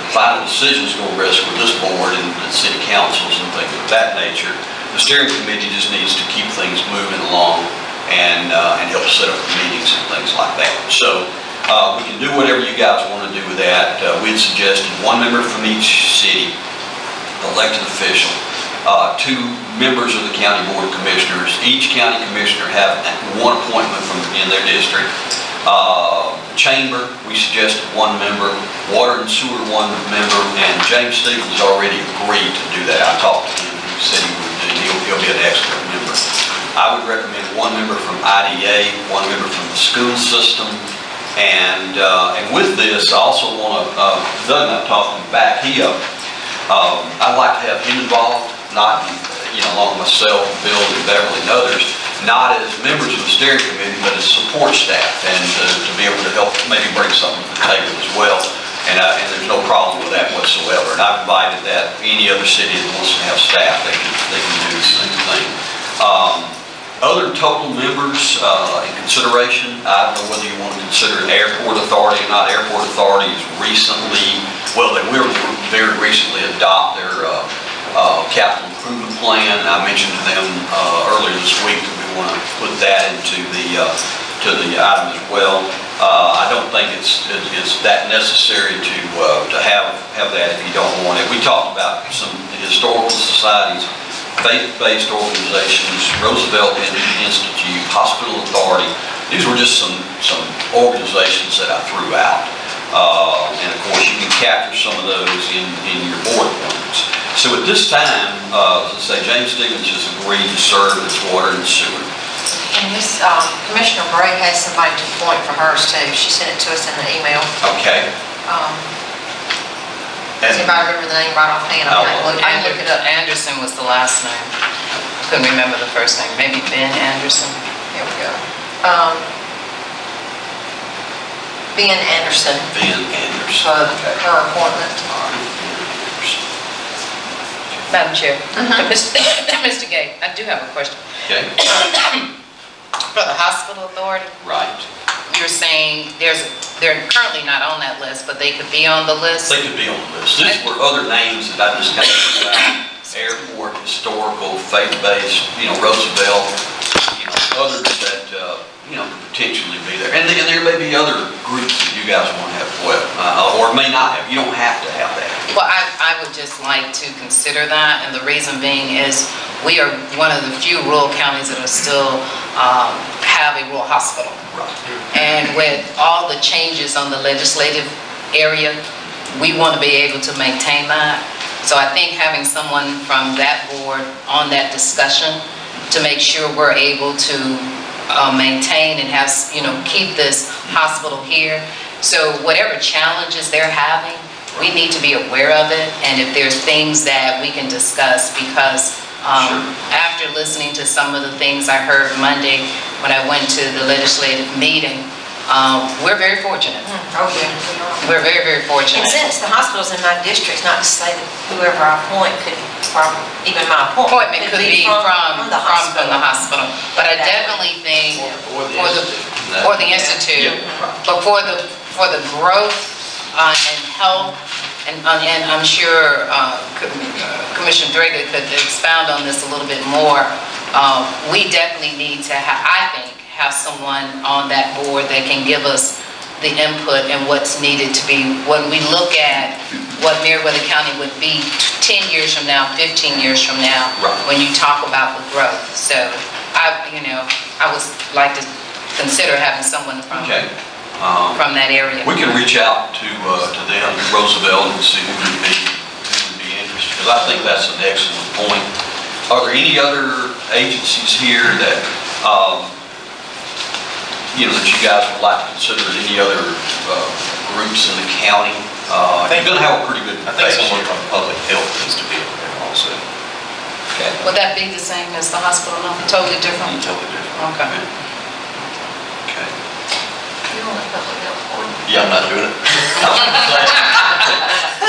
The final decision is going to rest with this board and the city councils and things of that nature. The steering committee just needs to keep things moving along and help set up the meetings and things like that. So we can do whatever you guys want to do with that. We had suggested 1 member from each city, elected official, 2 members of the county board of commissioners. Each county commissioner have 1 appointment from in their district. Chamber, we suggested 1 member. Water and sewer, 1 member. And James Stevens already agreed to do that. I talked to him. He said he would do. He'll be an excellent member. I would recommend 1 member from IDA, 1 member from the school system. And with this, I also want to, Doug and I talked back, I'd like to have him involved, not, along with myself, Bill, and Beverly, and others, not as members of the steering committee, but as support staff, and to be able to help maybe bring something to the table as well. And there's no problem with that whatsoever. And I've invited that any other city that wants to have staff, they can do the same thing. Other total members in consideration, I don't know whether you want to consider airport authority or not. Airport authority is recently, well, they will very recently adopt their capital improvement plan. I mentioned to them earlier this week that we want to put that into the item as well. I don't think it's that necessary to have that if you don't want it. We talked about some historical societies, faith-based organizations, Roosevelt Institute, Hospital Authority. These were just some organizations that I threw out. And of course, you can capture some of those in your board appointments. So at this time, as I say, James Stevens has agreed to serve as water and sewer. And this, Commissioner Bray has somebody to appoint for hers too. She sent it to us in an email. Okay. Does anybody remember the name right offhand? I can look it up. Anderson was the last name. Couldn't remember the first name. Maybe Ben Anderson. Here we go. Ben Anderson. Ben Anderson. For her appointment. Madam Chair. Mr. Gay, I do have a question. Okay. For the hospital authority, Right. you're saying they're currently not on that list, but they could be on the list? They could be on the list. These were other names that I just kind of threw out. Airport, historical, faith-based, Roosevelt, others that, could potentially be there. And there may be other groups that you guys want to have, or may not have. You don't have to have that. Well, I would just like to consider that, and the reason being is we are one of the few rural counties that are still have a rural hospital. Right. And with all the changes on the legislative area, we want to be able to maintain that. So I think having someone from that board on that discussion to make sure we're able to maintain and have, keep this hospital here. So whatever challenges they're having, we need to be aware of it, and if there's things that we can discuss, because after listening to some of the things I heard Monday when I went to the legislative meeting, we're very fortunate. Oh, yeah. We're very, very fortunate. And since the hospital's in my district, it's not to say that whoever I appoint could, even my appointment Could be from the hospital. But I definitely think for the institute, but for the growth and health, and I'm sure Commissioner Drager could expound on this a little bit more. We definitely need to have someone on that board that can give us the input and what's needed to be, when we look at what Meriwether County would be 10 years from now, 15 years from now, when you talk about the growth. So I would like to consider having someone from that area. We can reach out to them, Roosevelt, and see who would be interested, because I think that's an excellent point. Are there any other agencies here that that you guys would like to consider, any other groups in the county? You're going to have a pretty good. I think someone from public health needs to be there also. Would that be the same as the hospital? No, totally different? Totally different. Okay. Okay. You want a public health board? Yeah, I'm not doing it.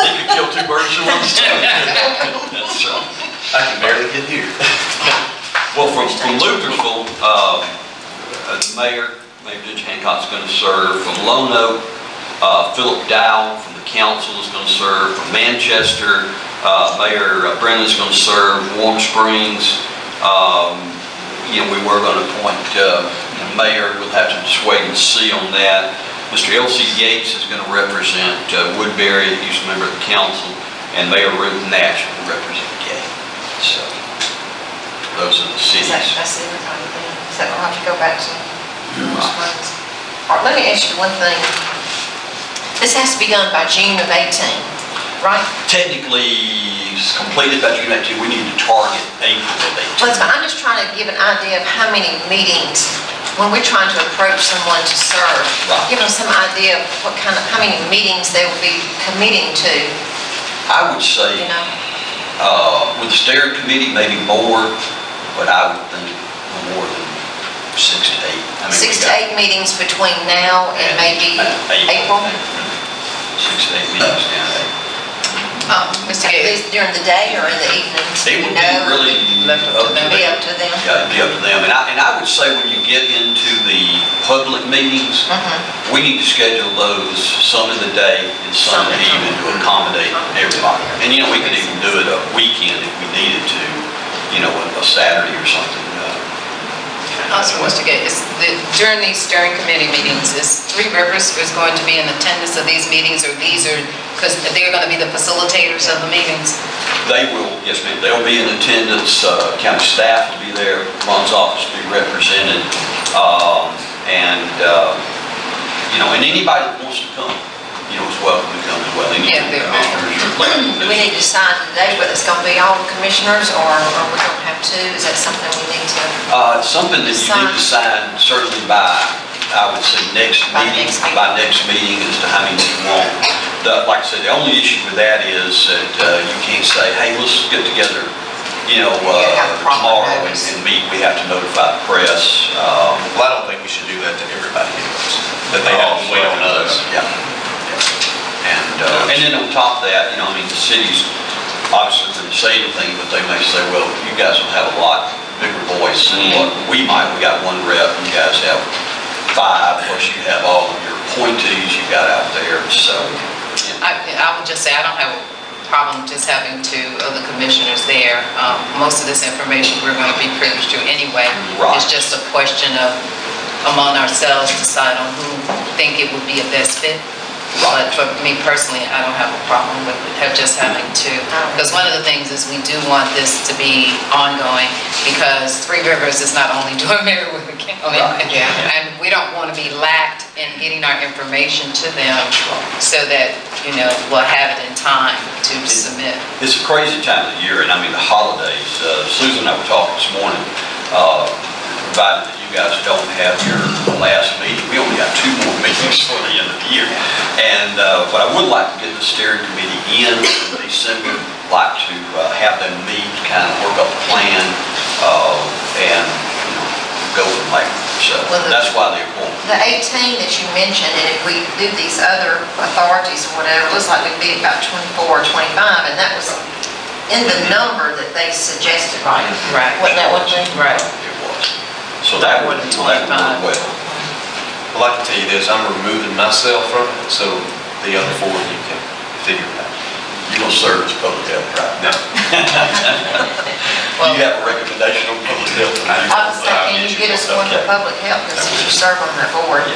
You could kill two birds with one stone. That's, I can barely get here. well, from Luthersville, the mayor, Mayor Judge Hancock's going to serve. From Lone Oak, Philip Dow from the council is going to serve. From Manchester, Mayor Brenna's going to serve. Warm Springs, we were going to appoint the mayor. We'll have to just wait and see on that. Mr. L.C. Yates is going to represent Woodbury, he's a member of the council, and Mayor Ruth Nash will represent Gay. So, those are the cities. That's everybody then. So we'll have to go back to Warm Springs. All right, let me ask you one thing. This has to be done by June of 18, right? Technically, it's completed by June 18. We need to target April of 18. Well, I'm just trying to give an idea of how many meetings, when we're trying to approach someone to serve, give them some idea of how many meetings they will be committing to. I would say, with the steering committee, maybe more, but I would think no more than 6 to 8. 6 to 8 meetings between now and maybe April? 6 to 8 meetings now. Mr. Gates. During the day or in the evenings? It would be really up to them. Be up to them. Yeah, it'd be up to them. And I would say when you get into the public meetings, we need to schedule those some in the day and some in the evening to accommodate everybody. And we could even do it a weekend if we needed to, a Saturday or something. Also, Mr. Gates, during these steering committee meetings, is Three Rivers is going to be in attendance of these meetings, or these are, because they're going to be the facilitators of the meetings? They will, yes ma'am, they'll be in attendance, county staff will be there, Ron's office will be represented, and anybody that wants to come, is welcome to come as well. Any commissioners. We need to decide today whether it's going to be all commissioners or we don't have to. Is that something we need to It's something that you need to decide certainly by, I would say, by next meeting as to how many you want. Like I said, the only issue with that is that you can't say, hey, let's get together, tomorrow and meet. We have to notify the press. Well, I don't think we should do that to everybody anyways, that they have to wait on us. Yeah. And then on top of that, the city's obviously going to say anything, but they may say, well, you guys will have a lot bigger voice than what we might. We got one rep, you guys have 5, plus you have all of your appointees you got out there, so. I would just say I don't have a problem just having 2 of the commissioners there. Most of this information we're going to be privileged to anyway. Right. It's just a question of among ourselves decide on who think it would be a best fit. But for me personally, I don't have a problem with just having 2. Because one of the things is we do want this to be ongoing, because Three Rivers is not only doing Mary with the county, and we don't want to be lacked in getting our information to them so that, we'll have it in time to submit. It's a crazy time of the year, and the holidays. Susan and I were talking this morning, provided that you guys don't have your last meeting. We only got 2 more meetings for the end of the year. And but I would like to get the steering committee in December. Like to have them meet, kind of work up a plan, and go from there. So that's why the appointment. The 18 that you mentioned, and if we do these other authorities or whatever, it looks like we'd be about 24 or 25, and that was in the number that they suggested, right? Right. Wasn't that what they? Right. It was. So that would work well. Well, I can tell you this, I'm removing myself from it, so the other 4 you can figure it out. You're going to serve as public health, right? No. Do you have a recommendation on public health? I was thinking, you get us one for public health, because you serve on that board.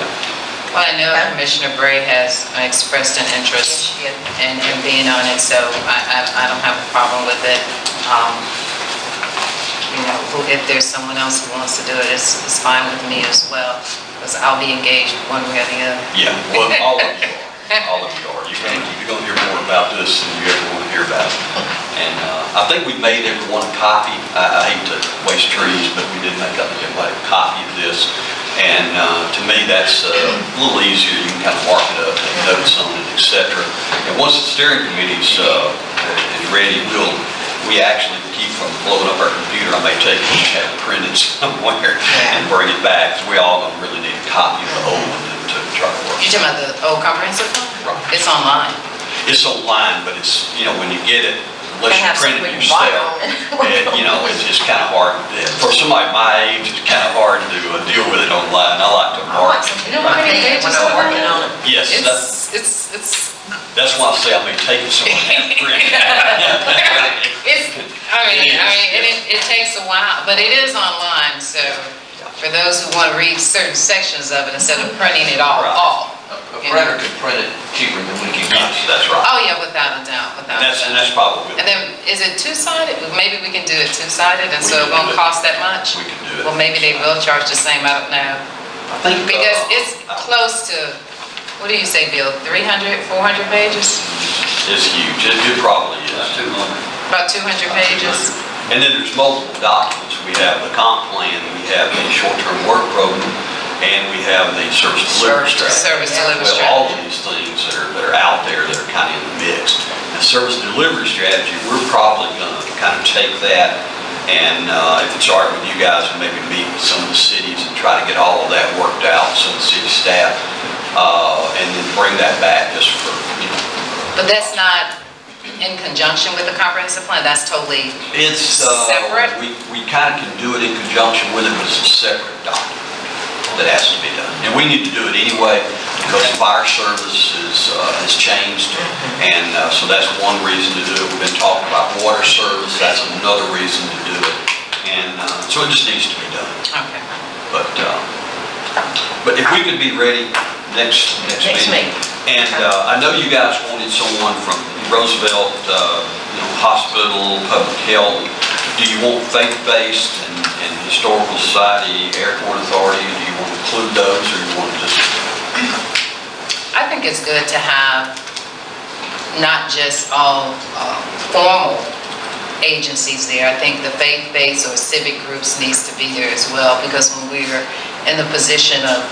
Well, I know Commissioner Bray has expressed an interest in being on it, so I don't have a problem with it. If there's someone else who wants to do it, it's fine with me as well, because I'll be engaged one way or the other. Yeah, well, all of you are. All of you are. You're going to hear more about this than you ever want to hear about it. And I think we made everyone a copy. I hate to waste trees, but we did make everybody a copy of this. And to me, that's a little easier. You can kind of mark it up, take notes on it, etc. And once the steering committee is ready, we actually keep from blowing up our may take it and have it printed somewhere and bring it back, because we all gonna really need a copy of the old one to try to work. You talking about the old comprehensive plan? Right. It's online. It's online, but it's, you know, when you get it, unless you They have print something it you can write yourself, on it. you know, it's just kind of hard. For somebody my age, it's kind of hard to deal with it online. I like to I want mark. something You know how many to pages when I'm are working there? on it. Yes, that's why I say I may take it somewhere and print it. It takes a while, but it is online, so for those who want to read certain sections of it instead of printing it all off. A printer could print it cheaper than we can Yes, that's right. Oh, yeah, without a doubt, without a And doubt. that's probably, And then, is it two-sided? Maybe we can do it two-sided, and so it won't cost that much? we can do it. Well, maybe they will charge the same, I don't know. I think, Because it's close to, what do you say, Bill, 300, 400 pages? it's huge. It probably is. About 200 pages? And then there's multiple documents. We have the comp plan, we have the short-term work program, and we have the service delivery strategy. Service delivery We have all of strategy. these things that are out there that are kind of in the mix. The service delivery strategy, we're probably going to kind of take that and if it's all right with you guys, maybe meet with some of the cities and try to get all of that worked out, some of the city staff, and then bring that back just for, you know. But that's not in conjunction with the comprehensive plan, that's totally It's separate? We kind of can do it in conjunction with it, but it's a separate document that has to be done. And we need to do it anyway because fire service has changed, and so that's one reason to do it. We've been talking about water service, that's another reason to do it, and so it just needs to be done. Okay. But if we could be ready next meeting. And I know you guys wanted someone from Roosevelt, Hospital, Public Health. Do you want faith-based and Historical Society, Airport Authority? Do you want to include those, or you want to just? I think it's good to have not just all formal agencies there. I think the faith-based or civic groups needs to be there as well, because when we're in the position of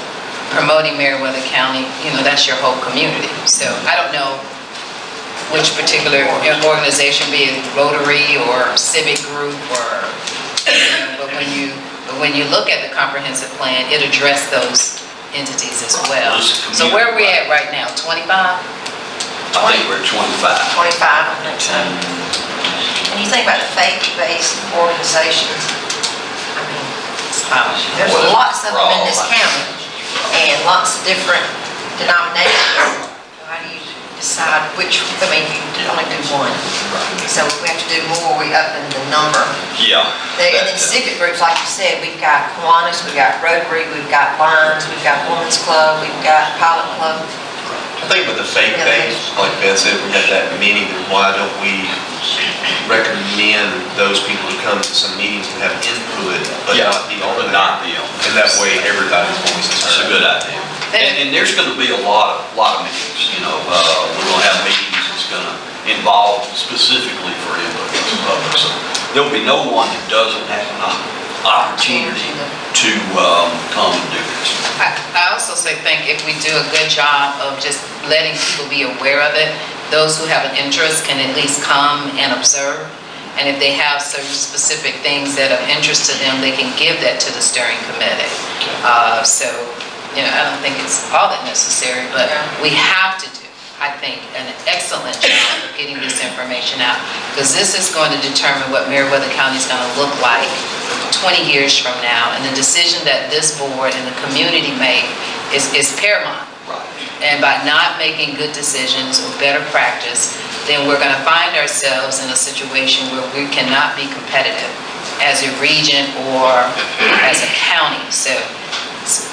promoting Meriwether County, that's your whole community. So I don't know which particular organization, be it Rotary or civic group, or but when you look at the comprehensive plan, it addressed those entities as well. So where are we at right now? 25? I think we're 25. 25, I think so. When you think about the faith-based organizations, I mean, there's lots of them in this county, and lots of different denominations. How do you decide which, you only do one. So if we have to do more, we up in the number. Yeah. And then civic groups, like you said, we've got Kiwanis, we've got Rotary, we've got Lions, we've got Women's Club, we've got Pilot Club. I think with the faith-based, like Ben said, we had that meeting, then why don't we recommend those people who come to some meetings and have input, but not be on it? And that way everybody's voice is heard. It's a good idea. And there's going to be a lot of meetings, we're going to have meetings that's going to involve specifically for input from the public. So there'll be no one that doesn't have an opportunity to come and do this. I also think if we do a good job of just letting people be aware of it, those who have an interest can at least come and observe. And if they have certain specific things that are of interest to them, they can give that to the steering committee. I don't think it's all that necessary, but we have to do, I think, an excellent job of getting this information out, because this is going to determine what Meriwether County is going to look like 20 years from now, and the decision that this board and the community make is paramount. And by not making good decisions or better practice, then we're going to find ourselves in a situation where we cannot be competitive as a region or as a county. So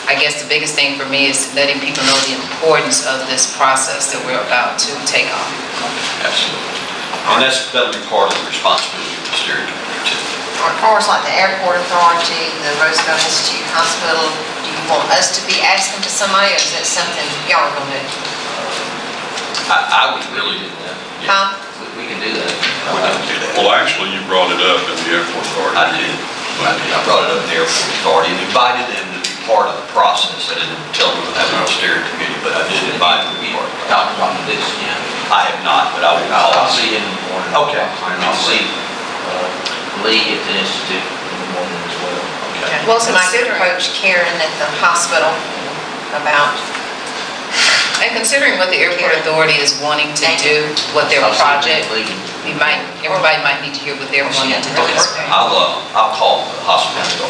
I guess the biggest thing for me is letting people know the importance of this process that we're about to take on. Absolutely. And that'll be part of the responsibility of the steering committee too. Or of course, like the Airport Authority, the Roosevelt Institute Hospital, do you want us to be asking to somebody, or is that something y'all are going to do? I would really do that. Huh? We can do that. I would do that. Well, actually, you brought it up in the airport authority. I did. I brought it up in the airport authority and invited them to be part of the process. I didn't tell them to have a steering committee, but I did invite them to be part of it. Talk about this, I have not, but I will call. I'll see you in the morning. Okay. And I'll see Lee at the Institute. as well. Okay. Well, so I did approach Karen at the hospital about, And considering what the airport authority is wanting to do, what their project, everybody might need to hear what they're wanting to do. I'll call the hospital.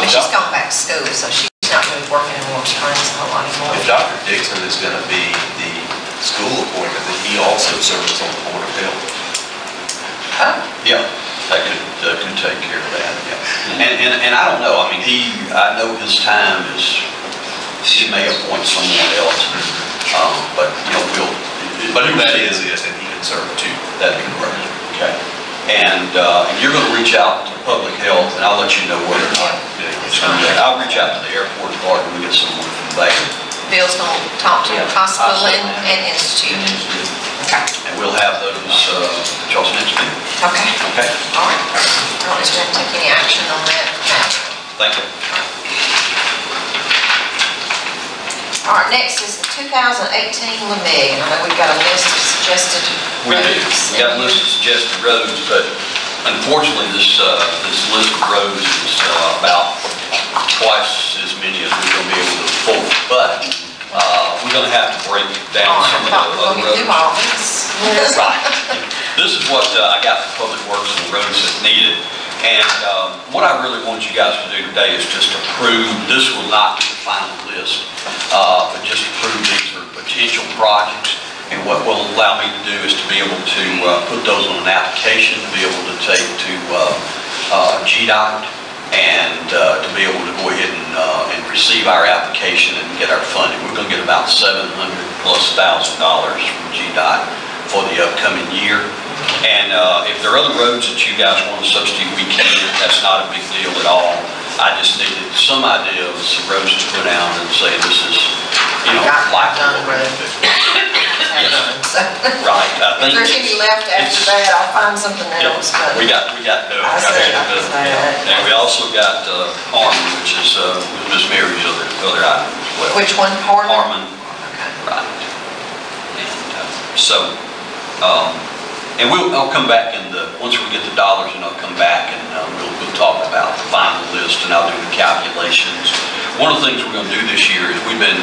she's gone back to school, so she's not really working in Warm Springs a whole lot anymore. If Dr. Dixon is going to be the school appointment, then he also serves on the Board of Health. Yeah, that could take care of that, yeah. And I don't know, I mean, I know his time is, he may appoint someone else, but, But who that is, and he can serve too. that'd be great, okay? And you're gonna reach out to public health, and I'll let you know whether or not it's gonna be. I'll reach out to the airport authority and get someone from there. Bill's gonna talk to the hospital and institute. Okay. And we'll have those, at y'all's next meeting. Okay. Okay? All right. I don't need to take any action on that now. Thank you. All right, next is the 2018 LMIG. I know we've got a list of suggested We do. roads. We got a list of suggested roads, but unfortunately, this list of roads is about twice as many as we're going to be able to afford. But we're going to have to break down some of the other roads. Do all this. Right. This is what I got for Public Works and the roads that needed. And what I really want you guys to do today is just approve, this will not be the final list, but just approve these are potential projects. And what will allow me to do is to be able to put those on an application, to be able to take to GDOT, and to be able to go ahead and receive our application and get our funding. We're going to get about $700,000+ from GDOT for the upcoming year. And if there are other roads that you guys want to substitute, we can. That's not a big deal at all. I just needed some idea of some roads to put down and say this is, like Done road. right. I If think there's any left after that, I'll find something else, but. we got and we also got Harmon, which is Miss Mary's other item as well. Which one, Harmon? Harmon, Okay. right. And I'll come back once we get the dollars, and I'll come back and we'll talk about the final list, and I'll do the calculations. One of the things we're going to do this year is we've been,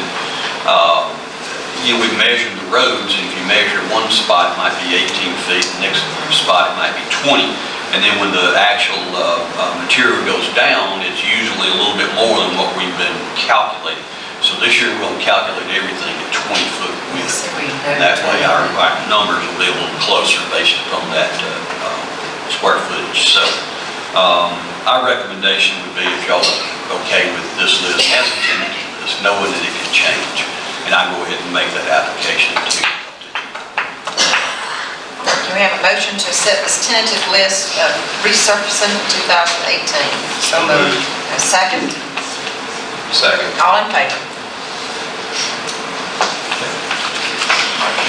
we've measured the roads, and if you measure one spot, it might be 18 feet, the next spot, it might be 20. And then when the actual material goes down, it's usually a little bit more than what we've been calculating. So this year, we're going to calculate everything at 20-foot width. And that way, our numbers will be a little closer based upon that square footage. So our recommendation would be, if y'all are okay with this list, as a tentative list, knowing that it can change, and I'll go ahead and make that application to you. Can we have a motion to accept this tentative list of resurfacing 2018? So moved. A second? Second. All in favor?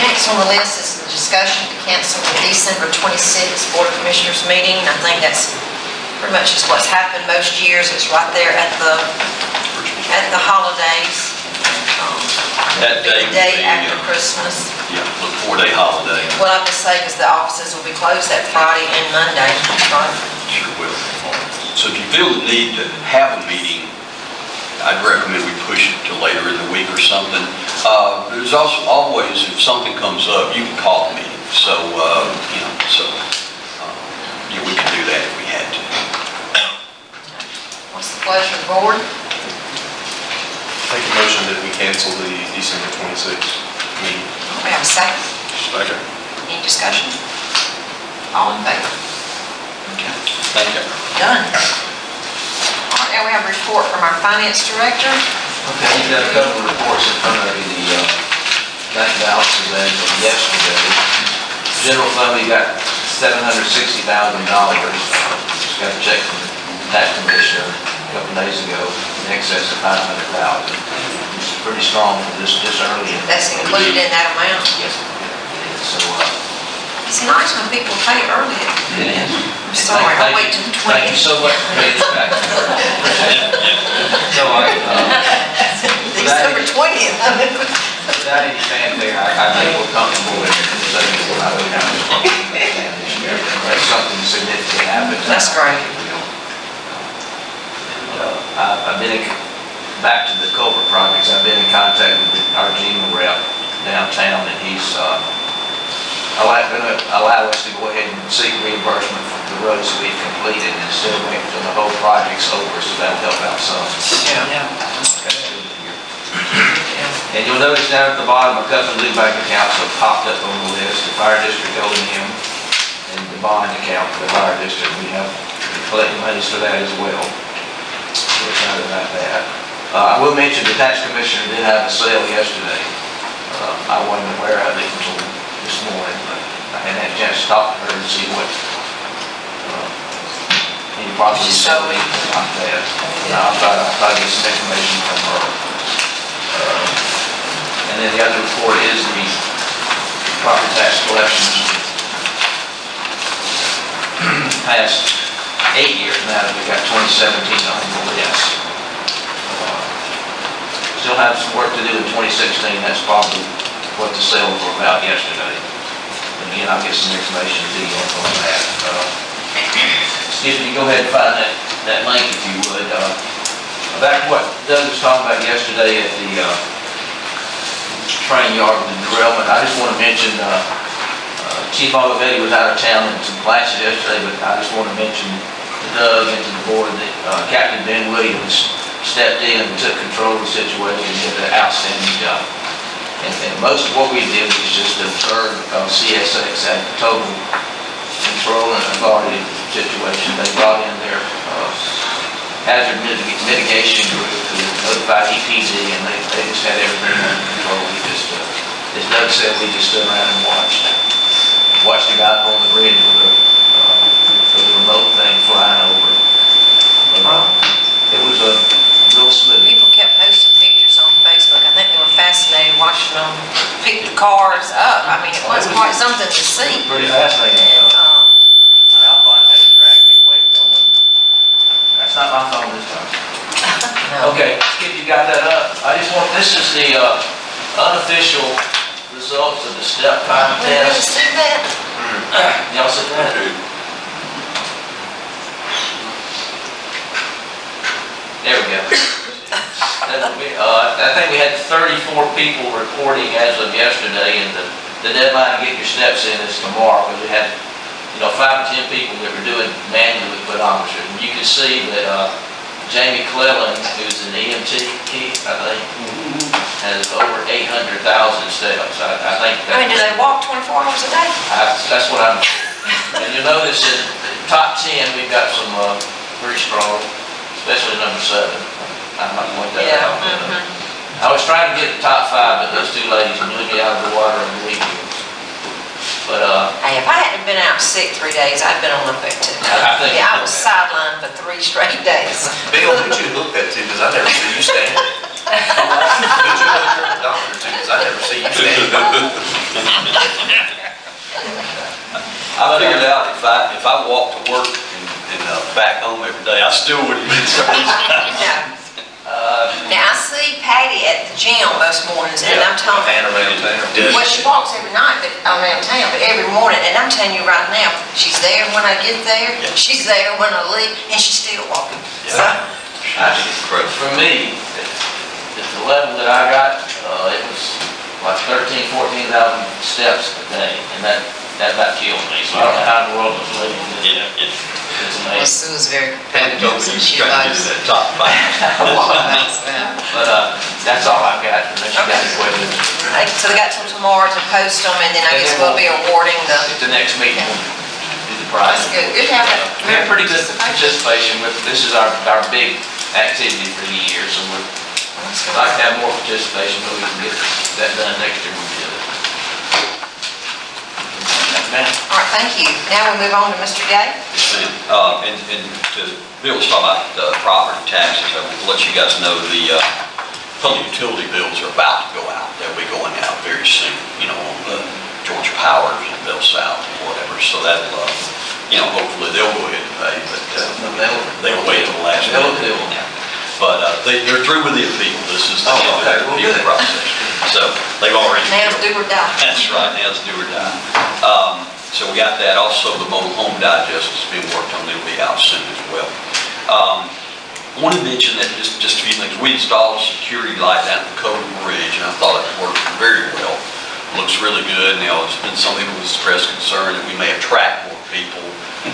Next on the list is the discussion to cancel the December 26th Board of Commissioners meeting. I think that's pretty much just what's happened most years. It's right there at the holidays. That day The day will be, after Christmas. Yeah, the 4-day holiday. Well, I just say because the offices will be closed that Friday and Monday, right? Sure will. So if you feel the need to have a meeting, I'd recommend we push it to later in the week or something. There's also always, if something comes up, you can call a meeting. So, we could do that if we had to. What's the pleasure of the board? Make a motion that we cancel the December 26th meeting. We have a second. Second. Any discussion? All in favor? Okay. Thank you. Done. All right, now we have a report from our finance director. Okay, you got a couple of reports in front of you, the bank balances as of yesterday. General fund, we got $760,000. Just got a check from the tax commissioner a couple days ago, in excess of $500,000. It's pretty strong for this early. That's included in that amount. Yes. So, It's nice when people pay early. I'm sorry, I'll wait till the 20th. Thank you so much for paying us back. So, December 20th. without any fanfare, I think we're comfortable with saying that we're not going to have this problem this year. Unless something significant happens. That's great. back to the culvert projects, I've been in contact with our GEMA rep downtown, and he's gonna allow us to go ahead and seek reimbursement for the roads that we've completed instead of waiting until the whole project's over, so that'll help out some. Yeah. And you'll notice down at the bottom, a couple of new bank accounts have popped up on the list, the fire district O&M and the bond account for the fire district. We have collecting monies for that as well. We're excited about that. I will mention the tax commissioner did have a sale yesterday. I wasn't aware of it until this morning, but I hadn't had a chance to talk to her and see what any possible sale or anything like that. I'll try to get some information from her. And then the other report is the property tax collections past 8 years now that we've got 2017 on the list. Still have some work to do in 2016. That's probably what the sales were about yesterday. And again, I'll get some information to you on that. Excuse me, go ahead and find that link if you would. Back to what Doug was talking about yesterday at the train yard with the derailment, I just want to mention Chief Olivetti was out of town in some classes yesterday, but I just want to mention to Doug and to the board that Captain Ben Williams stepped in and took control of the situation and did an outstanding job. And most of what we did was just observe CSX had total control and authority of the situation. They brought in their hazard mitigation group who notified EPD, and they just had everything under control. We just, as Doug said, we just stood around and watched the guy on the bridge with a remote thing flying over. It was a real smooth. People kept posting pictures on Facebook. I think they were fascinated watching them pick the cars up. I mean, it was quite something to see. Pretty fascinating. And, Alphonse had to drag me away from him. That's not my phone this time. Okay, Skip, you got that up. This is the unofficial results of the step time test. Y'all see that? There we go. I think we had 34 people reporting as of yesterday, and the deadline to get your steps in is tomorrow, because we had 5 to 10 people that were doing manually pedometry. And you can see that Jamie Clellan, who's an EMT, I think, has over 800,000 steps. I think that... I mean, do they walk 24 hours a day? That's what I'm... And you'll notice in the top 10, we've got some pretty strong, especially number 7. I'm not going to that out. I was trying to get the top 5, but those 2 ladies blew me out of the water and believe me. But hey, if I hadn't been out sick 3 days, I'd been on lift too. I was sidelined for 3 straight days. Bill, who'd you look at to? Because I never see you stand. Who'd you look at the doctor to? Because I never see you stand. I figured out if I walked to work and back home every day, I still wouldn't be Yeah. Now, I see Patty at the gym most mornings, and I'm telling you, around town. well, she walks every night around town, but every morning, and I'm telling you right now, she's there when I get there, she's there when I leave, and she's still walking. Yeah. For me, at the level that I got, it was like 13,000, 14,000 steps a day, and that about killed me. So I don't know how in the world this lady did that. It's Well, amazing. Sue was very Patty told me you she trying to get loves to that top 5. But that's all I've got, unless you got any questions. So they got till tomorrow to post them, and then I guess we'll be awarding the... At the next meeting, we'll do the prize. That's good. Good to have that. We had pretty good participation with, this is our big activity for the year, so we'd like to have more participation, but we can get that done next year, we'll do it. Ma'am? All right, thank you. Now we move on to Mr. Gay. And to Bill was talking about property taxes, I will let you guys know the public utility bills are about to go out. They'll be going out very soon, on the Georgia Powers and Bell South and whatever. So that'll, hopefully they'll go ahead and pay, but they'll wait until the last minute. But they're through with the appeal. This is the end of the appeal process. So they've already... Now it's do or die. That's right, now it's do or die. So we got that. Also, the Mobile Home Digest is being worked on. They'll be out soon as well. want to mention that just a few things. We installed a security light down at the covered bridge, and I thought it worked very well. Looks really good. Now, there's been some people who expressed concern that we may attract more people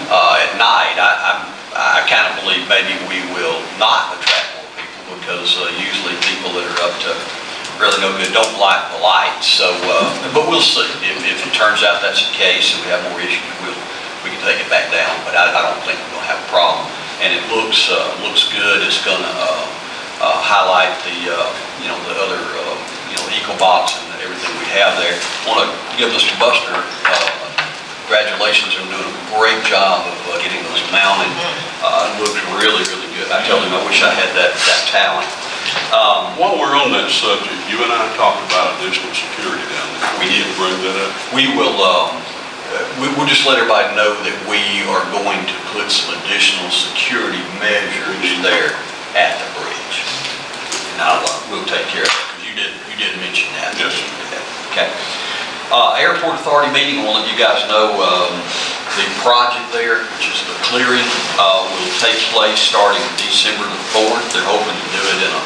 at night. I kind of believe maybe we will not attract more people because usually people that are up to really no good don't like the lights. So, but we'll see. If it turns out that's the case and we have more issues, we can take it back down. But I don't think we're going to have a problem. And it looks good. It's going to highlight the the other EcoBox and everything we have there. I want to give Mr. Buster congratulations on doing a great job of getting those mounted. It looks really, really good. I tell him I wish I had that talent. While we're on that subject, you and I talked about additional security down there. We did. Bring that up. We will. We'll just let everybody know that we are going to put some additional security measures there at the bridge. And we'll take care of it. You did mention that. Yes. Okay. Airport Authority meeting, I want to let you guys know the project there, which is the clearing, will take place starting December the 4th. They're hoping to do it in a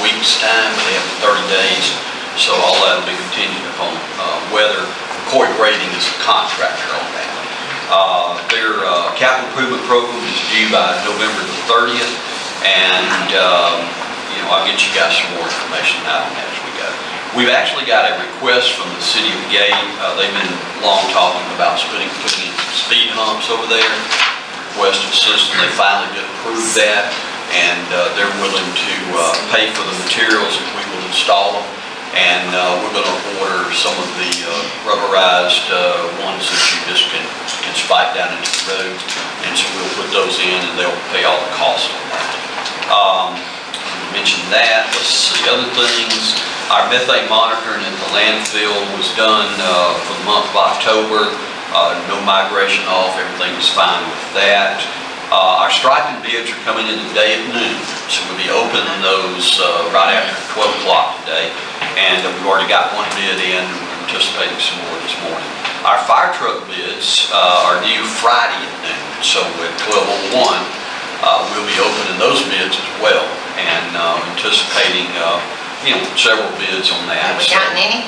week's time, but they have 30 days. So all that will be contingent upon weather. Coy Grading is a contractor on that. Their capital improvement program is due by November the 30th, and I'll get you guys some more information out on that as we go. We've actually got a request from the city of Gate. They've been long talking about putting in speed humps over there. Requested system, they finally did approve that, and they're willing to pay for the materials if we will install them. And we're going to order some of the rubberized ones that you just can spike down into the road. And so we'll put those in and they'll pay all the costs on that. Mentioned that. Let's see, other things. Our methane monitoring at the landfill was done for the month of October. No migration off, everything was fine with that. Our striping bids are coming in today at noon, so we'll be opening those right after 12 o'clock today. And we've already got one bid in, and we're anticipating some more this morning. Our fire truck bids are due Friday at noon, so at 12:01 we'll be opening those bids as well, and anticipating several bids on that. Have we gotten any?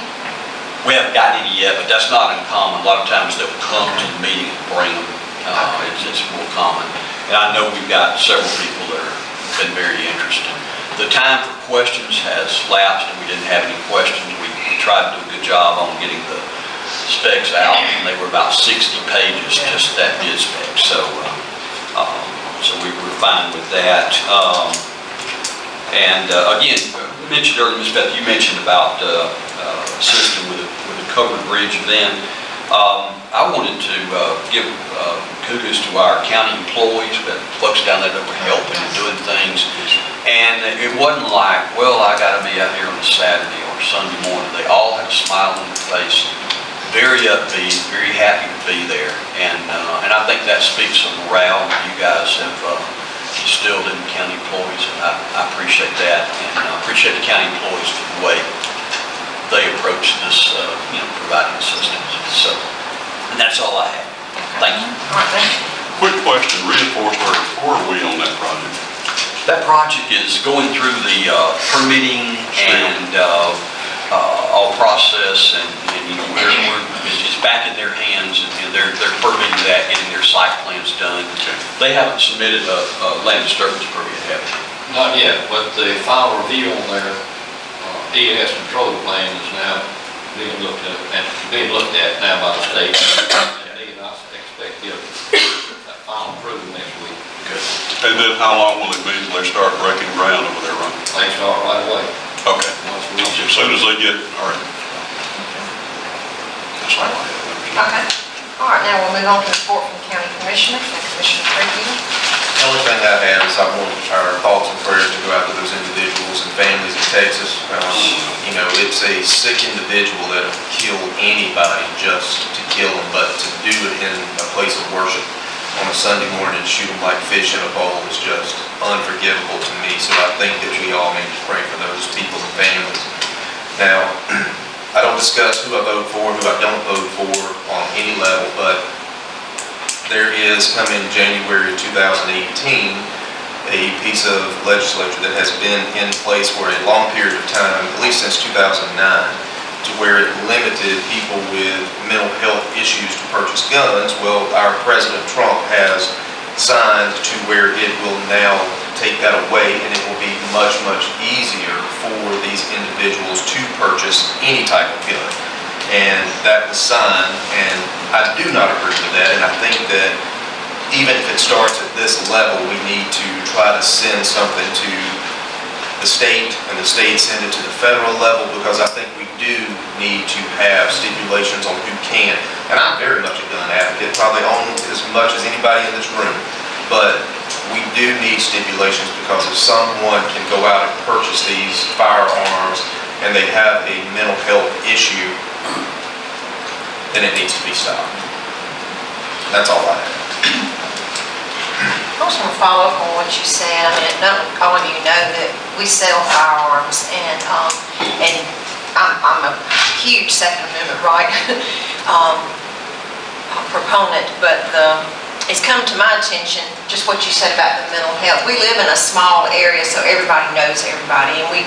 We haven't gotten any yet, but that's not uncommon. A lot of times they'll come to the meeting and bring them. It's more common. And I know we've got several people that have been very interested. The time for questions has lapsed and we didn't have any questions. We tried to do a good job on getting the specs out, and they were about 60 pages, just that bid spec. So we were fine with that. Again, mentioned earlier, Ms. Beth, you mentioned about a system with a covered bridge event. I wanted to give kudos to our county employees, but folks down there that were helping and doing things. And it wasn't like, well, I got to be out here on a Saturday or Sunday morning. They all had a smile on their face, very upbeat, very happy to be there. And I think that speaks of morale that you guys have instilled in the county employees. And I appreciate that, and I appreciate the county employees for the way they approach this, providing systems. So, and that's all I have. Thank you. All right, thank you. Quick question, reinforced, where are we on that project? That project is going through the permitting and all process, and it's back in their hands, and they're permitting that, getting their site plans done. Okay. They haven't submitted a land disturbance permit, have they? Not yet, but the final review on their ES control plan is now being looked at now by the state. And I expect to get that final approval next week. Good. And then how long will it be until they start breaking ground over there, Ron? They start right away. Okay. As soon as they get, all right. That's all I have. Okay. All right, now we'll move on to the report from the county commissioner. Commissioner Craig. The only thing I have is I want our thoughts and prayers to go out to those individuals and families in Texas. It's a sick individual that'll kill anybody just to kill them, but to do it in a place of worship on a Sunday morning and shoot them like fish in a bowl is just unforgivable to me. So I think that we all need to pray for those people and families. Now, I don't discuss who I vote for, who I don't vote for on any level, but there is coming January 2018 a piece of legislature that has been in place for a long period of time, at least since 2009, to where it limited people with mental health issues to purchase guns. Well, our President Trump has signed to where it will now take that away, and it will be much, much easier for these individuals to purchase any type of gun. And that was signed, and I do not agree with that, and I think that even if it starts at this level, we need to try to send something to the state, and the state send it to the federal level, because I think we do need to have stipulations on who can. And I'm very much a gun advocate, probably own as much as anybody in this room, but we do need stipulations, because if someone can go out and purchase these firearms and they have a mental health issue, then it needs to be stopped. That's all I have. I just want to follow up on what you said. I mean, all of you know that we sell firearms, and I'm a huge Second Amendment right proponent, but it's come to my attention just what you said about the mental health. We live in a small area, so everybody knows everybody, and we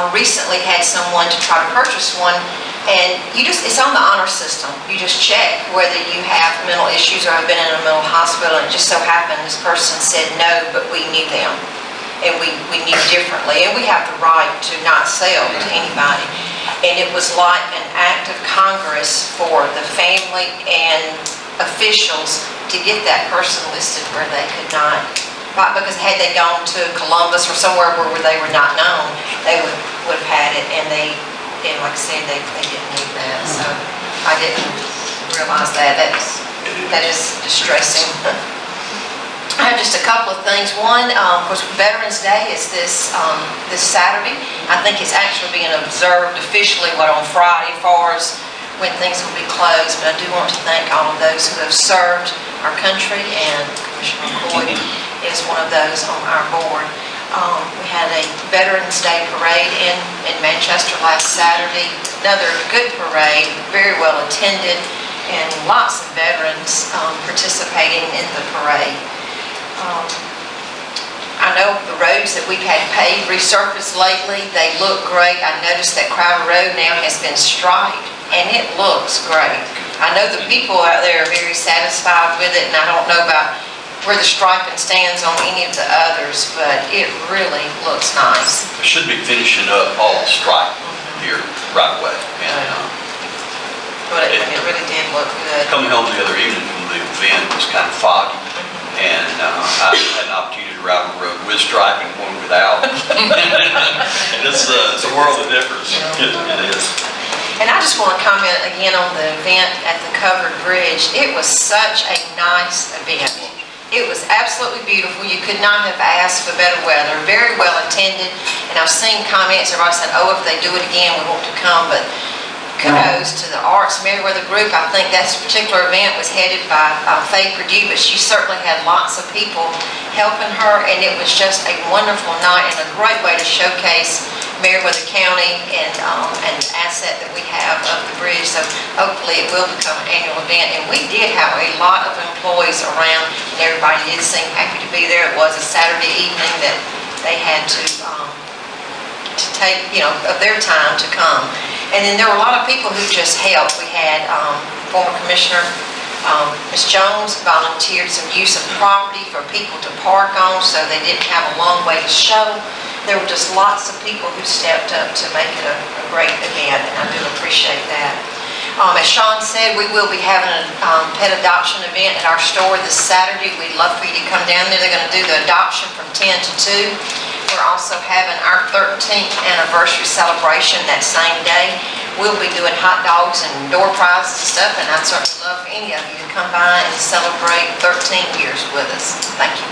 recently had someone to try to purchase one. And it's on the honor system. You just check whether you have mental issues or have been in a mental hospital. And it just so happened this person said no, but we knew them. And we knew differently. And we have the right to not sell to anybody. And it was like an act of Congress for the family and officials to get that person listed where they could not. Right, because had they gone to Columbus or somewhere where they were not known, they would have had it. And like I said, they didn't need that, so I didn't realize that. That is distressing. I have just a couple of things. One, of course, Veterans Day is this Saturday. I think it's actually being observed officially, on Friday, as far as when things will be closed. But I do want to thank all of those who have served our country, and Commissioner McCoy is one of those on our board. We had a Veterans Day parade in Manchester last Saturday. Another good parade, very well attended, and lots of veterans participating in the parade. I know the roads that we've had paved, resurfaced lately, they look great. I noticed that Crowder Road now has been striped, and it looks great. I know the people out there are very satisfied with it, and I don't know about where the striping stands on any of the others, but it really looks nice. We should be finishing up all the stripe here right away. And, but it really did look good. Coming home the other evening from the event, it was kind of foggy, and I had an opportunity to ride on the road with striping, one without. And it's a world of difference. It is. And I just want to comment again on the event at the covered bridge. It was such a nice event. It was absolutely beautiful. You could not have asked for better weather. Very well attended. And I've seen comments, everybody said, oh, if they do it again, we want to come. But kudos to the Arts Meriwether group. I think that particular event was headed by Faye Perdue, but she certainly had lots of people helping her. And it was just a wonderful night and a great way to showcase Meriwether County and the asset that we have of the bridge. So hopefully it will become an annual event. And we did have a lot of employees around, and everybody did seem happy to be there. It was a Saturday evening that they had to take, of their time to come. And then there were a lot of people who just helped. We had former Commissioner Ms. Jones volunteered some use of property for people to park on, so they didn't have a long way to shuttle. There were just lots of people who stepped up to make it a great event, and I do appreciate that. As Sean said, we will be having a pet adoption event at our store this Saturday. We'd love for you to come down there. They're going to do the adoption from 10 to 2. We're also having our 13th anniversary celebration that same day. We'll be doing hot dogs and door prizes and stuff, and I'd certainly love for any of you to come by and celebrate 13 years with us. Thank you.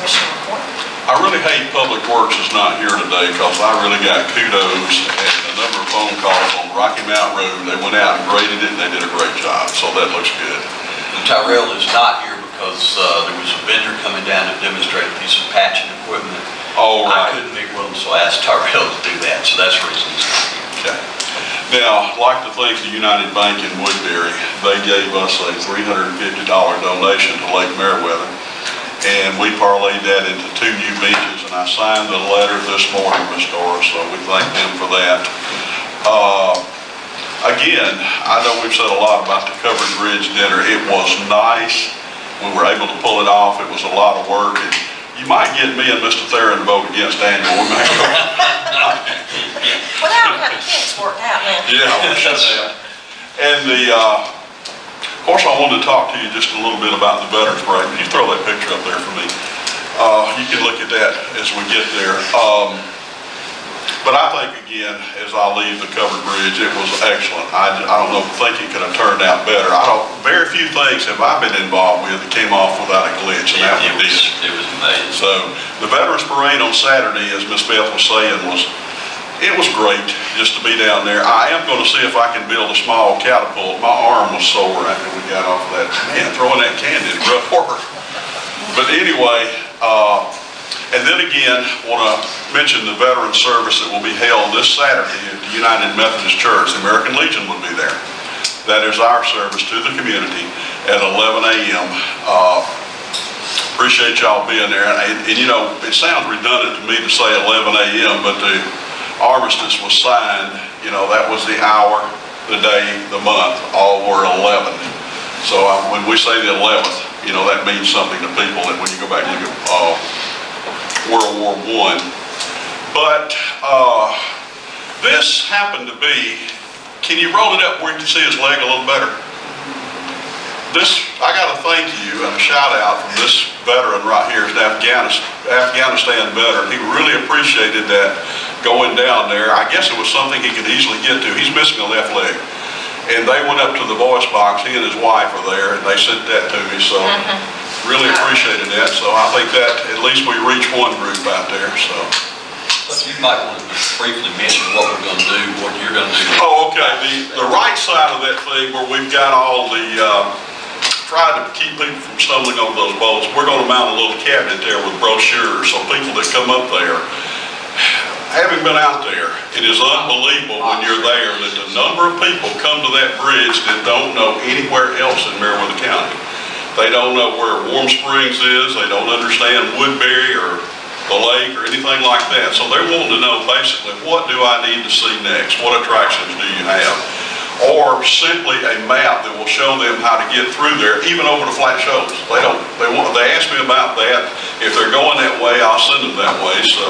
Commissioner McCoy. I really hate Public Works is not here today, because I really got kudos and a number of phone calls on Rocky Mountain Road. They went out and graded it, and they did a great job, so that looks good. And Tyrell is not here because there was a vendor coming down to demonstrate a piece of patching equipment. Oh, right. I couldn't meet with him, so I asked Tyrell to do that, so that's the reason he's not here. Okay. Now, I'd like to thank the United Bank in Woodbury. They gave us a $350 donation to Lake Meriwether. And and we parlayed that into 2 new benches, and I signed the letter this morning, Ms. Doris, so we thank them for that. Again, I know we've said a lot about the covered bridge dinner. It was nice. We were able to pull it off. It was a lot of work. And you might get me and Mr. Theron to vote against Daniel. Well, now we have the kinks worked out now. Yeah, we should have. And of course, I wanted to talk to you just a little bit about the Veterans Parade. Can you throw that picture up there for me? You can look at that as we get there. But I think, again, as I leave the covered bridge, it was excellent. I don't think it could have turned out better. Very few things have I been involved with that came off without a glitch, and that one did. It was amazing. So the Veterans Parade on Saturday, as Ms. Beth was saying, it was great just to be down there. I am going to see if I can build a small catapult. My arm was sore after we got off of that. Man, throwing that candy is rough work. But anyway, and then again, want to mention the veteran service that will be held this Saturday at the United Methodist Church. The American Legion will be there. That is our service to the community at 11 a.m. Appreciate y'all being there. And you know, it sounds redundant to me to say 11 a.m., but the armistice was signed, you know, that was the hour, the day, the month, all were 11. So when we say the 11th, you know, that means something to people that when you go back and look at World War I. But this happened to be, can you roll it up where you can see his leg a little better? I got to thank you and a shout out from this veteran right here, is an Afghanistan veteran. He really appreciated that going down there. I guess it was something he could easily get to. He's missing a left leg. And they went up to the voice box, he and his wife were there, and they sent that to me, so really appreciated that. So I think that at least we reached one group out there, so. But you might want to briefly mention what we're going to do, what you're going to do. Oh, okay. The right side of that thing where we've got all the, tried to keep people from stumbling over those bolts, we're going to mount a little cabinet there with brochures, so people that come up there, having been out there, it is unbelievable when you're there that the number of people come to that bridge that don't know anywhere else in Meriwether County. They don't know where Warm Springs is, they don't understand Woodbury or the lake or anything like that. So they're wanting to know basically, what do I need to see next? What attractions do you have? Or simply a map that will show them how to get through there, even over the flat shoals. They ask me about that. If they're going that way, I'll send them that way. So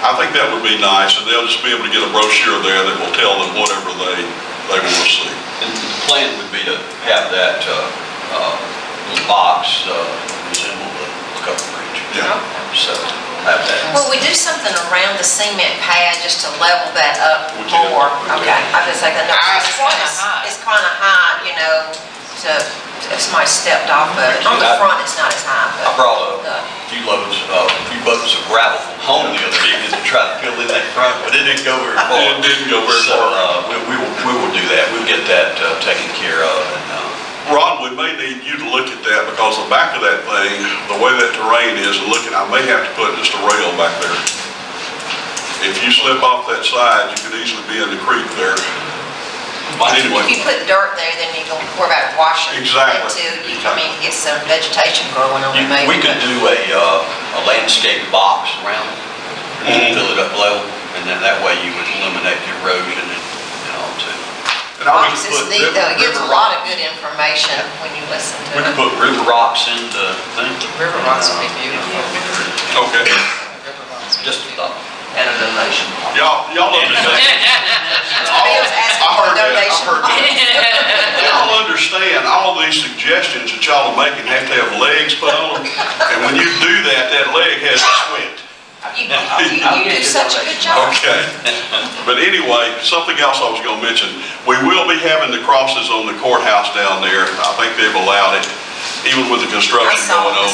I think that would be nice, and they'll just be able to get a brochure there that will tell them whatever they want to see. And the plan would be to have that little box resemble the covered bridge. Yeah. So have that. Will we do something around the cement pad just to level that up We can. more? Okay, I just think high. it's kind of high, you know, if somebody stepped off of it. On the front, it's not as high, I but brought a few buckets of gravel from home the other evening to try to fill in that front, but it didn't go very far. It didn't go very far. So we will do that. We'll get that taken care of. And, Ron, we may need you to look at that because the back of that thing, the way that terrain is, and looking, I may have to put just a rail back there. If you slip off that side, you could easily be in the creek there. But anyway. if you put dirt there, then you don't worry about it washing. Exactly. Until you come in and get some vegetation growing on it, maybe. we could do a landscape box around it, fill it up level, and then that way you would eliminate the erosion and all too. And I Box is neat, though. It gives a lot of good information when you listen to We it. could put river rocks in the thing. River rocks would be beautiful. Okay. Just a thought. And a donation. Y'all understand. Bill's asking for a donation. Y'all understand all these suggestions that y'all are making have to have legs put on them. And when you do that, that leg has to squint. You do such a good job. Okay. But anyway, something else I was going to mention. We will be having the crosses on the courthouse down there. I think they've allowed it, even with the construction going on.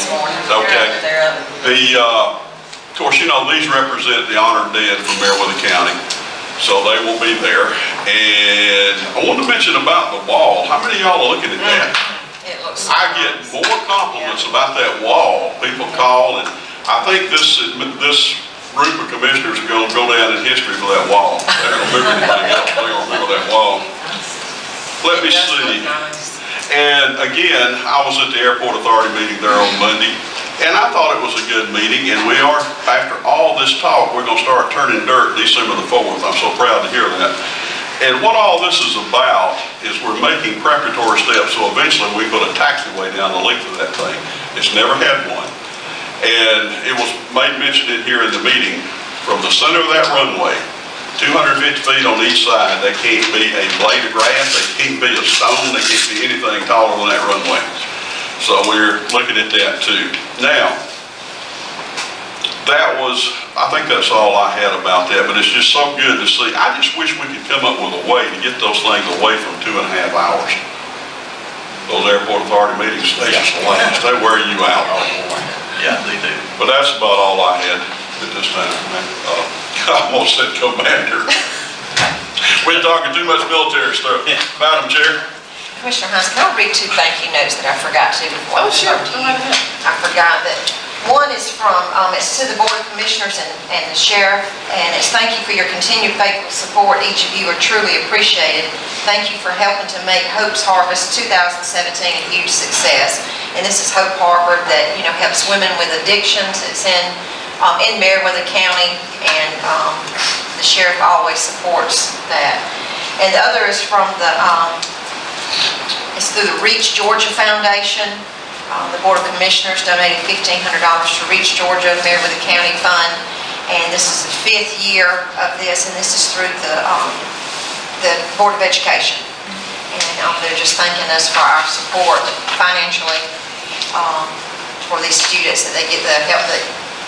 Okay. Of course, you know, these represent the honored dead from Meriwether County. So they will be there. And I want to mention about the wall. How many of y'all are looking at that? It looks I get more compliments about that wall. People call, and I think this group of commissioners are going to go down in history for that wall. They don't remember anything else. They're going to remember that wall. Let me see. And again, I was at the Airport Authority meeting there on Monday, And I thought it was a good meeting, and we are, after all this talk, we're going to start turning dirt December the 4th. I'm so proud to hear that. And what all this is about is we're making preparatory steps, so eventually we put a taxiway down the length of that thing. It's never had one. And it was made mention in here in the meeting, from the center of that runway, 250 feet on each side, there can't be a blade of grass, there can't be a stone, there can't be anything taller than that runway. So we're looking at that too. Now, that was, I think that's all I had about that, but it's just so good to see. I just wish we could come up with a way to get those things away from 2.5 hours. Those airport authority meeting stations, they wear you out. Yeah, they do. But that's about all I had at this time. I almost said commander. We're talking too much military stuff. Madam Chair. Commissioner Hines, can I read 2 thank you notes that I forgot to before? Oh, sure. I forgot that. One is from, it's to the Board of Commissioners and the Sheriff, and it's thank you for your continued faithful support. Each of you are truly appreciated. Thank you for helping to make Hope's Harvest 2017 a huge success. And this is Hope Harbor that, helps women with addictions. It's in Meriwether County, and the Sheriff always supports that. And the other is from the, it's through the Reach Georgia Foundation. The Board of Commissioners donated $1,500 to Reach Georgia, Meriwether County Fund, and this is the 5th year of this, and this is through the Board of Education. And they're just thanking us for our support financially for these students, that they get the help that,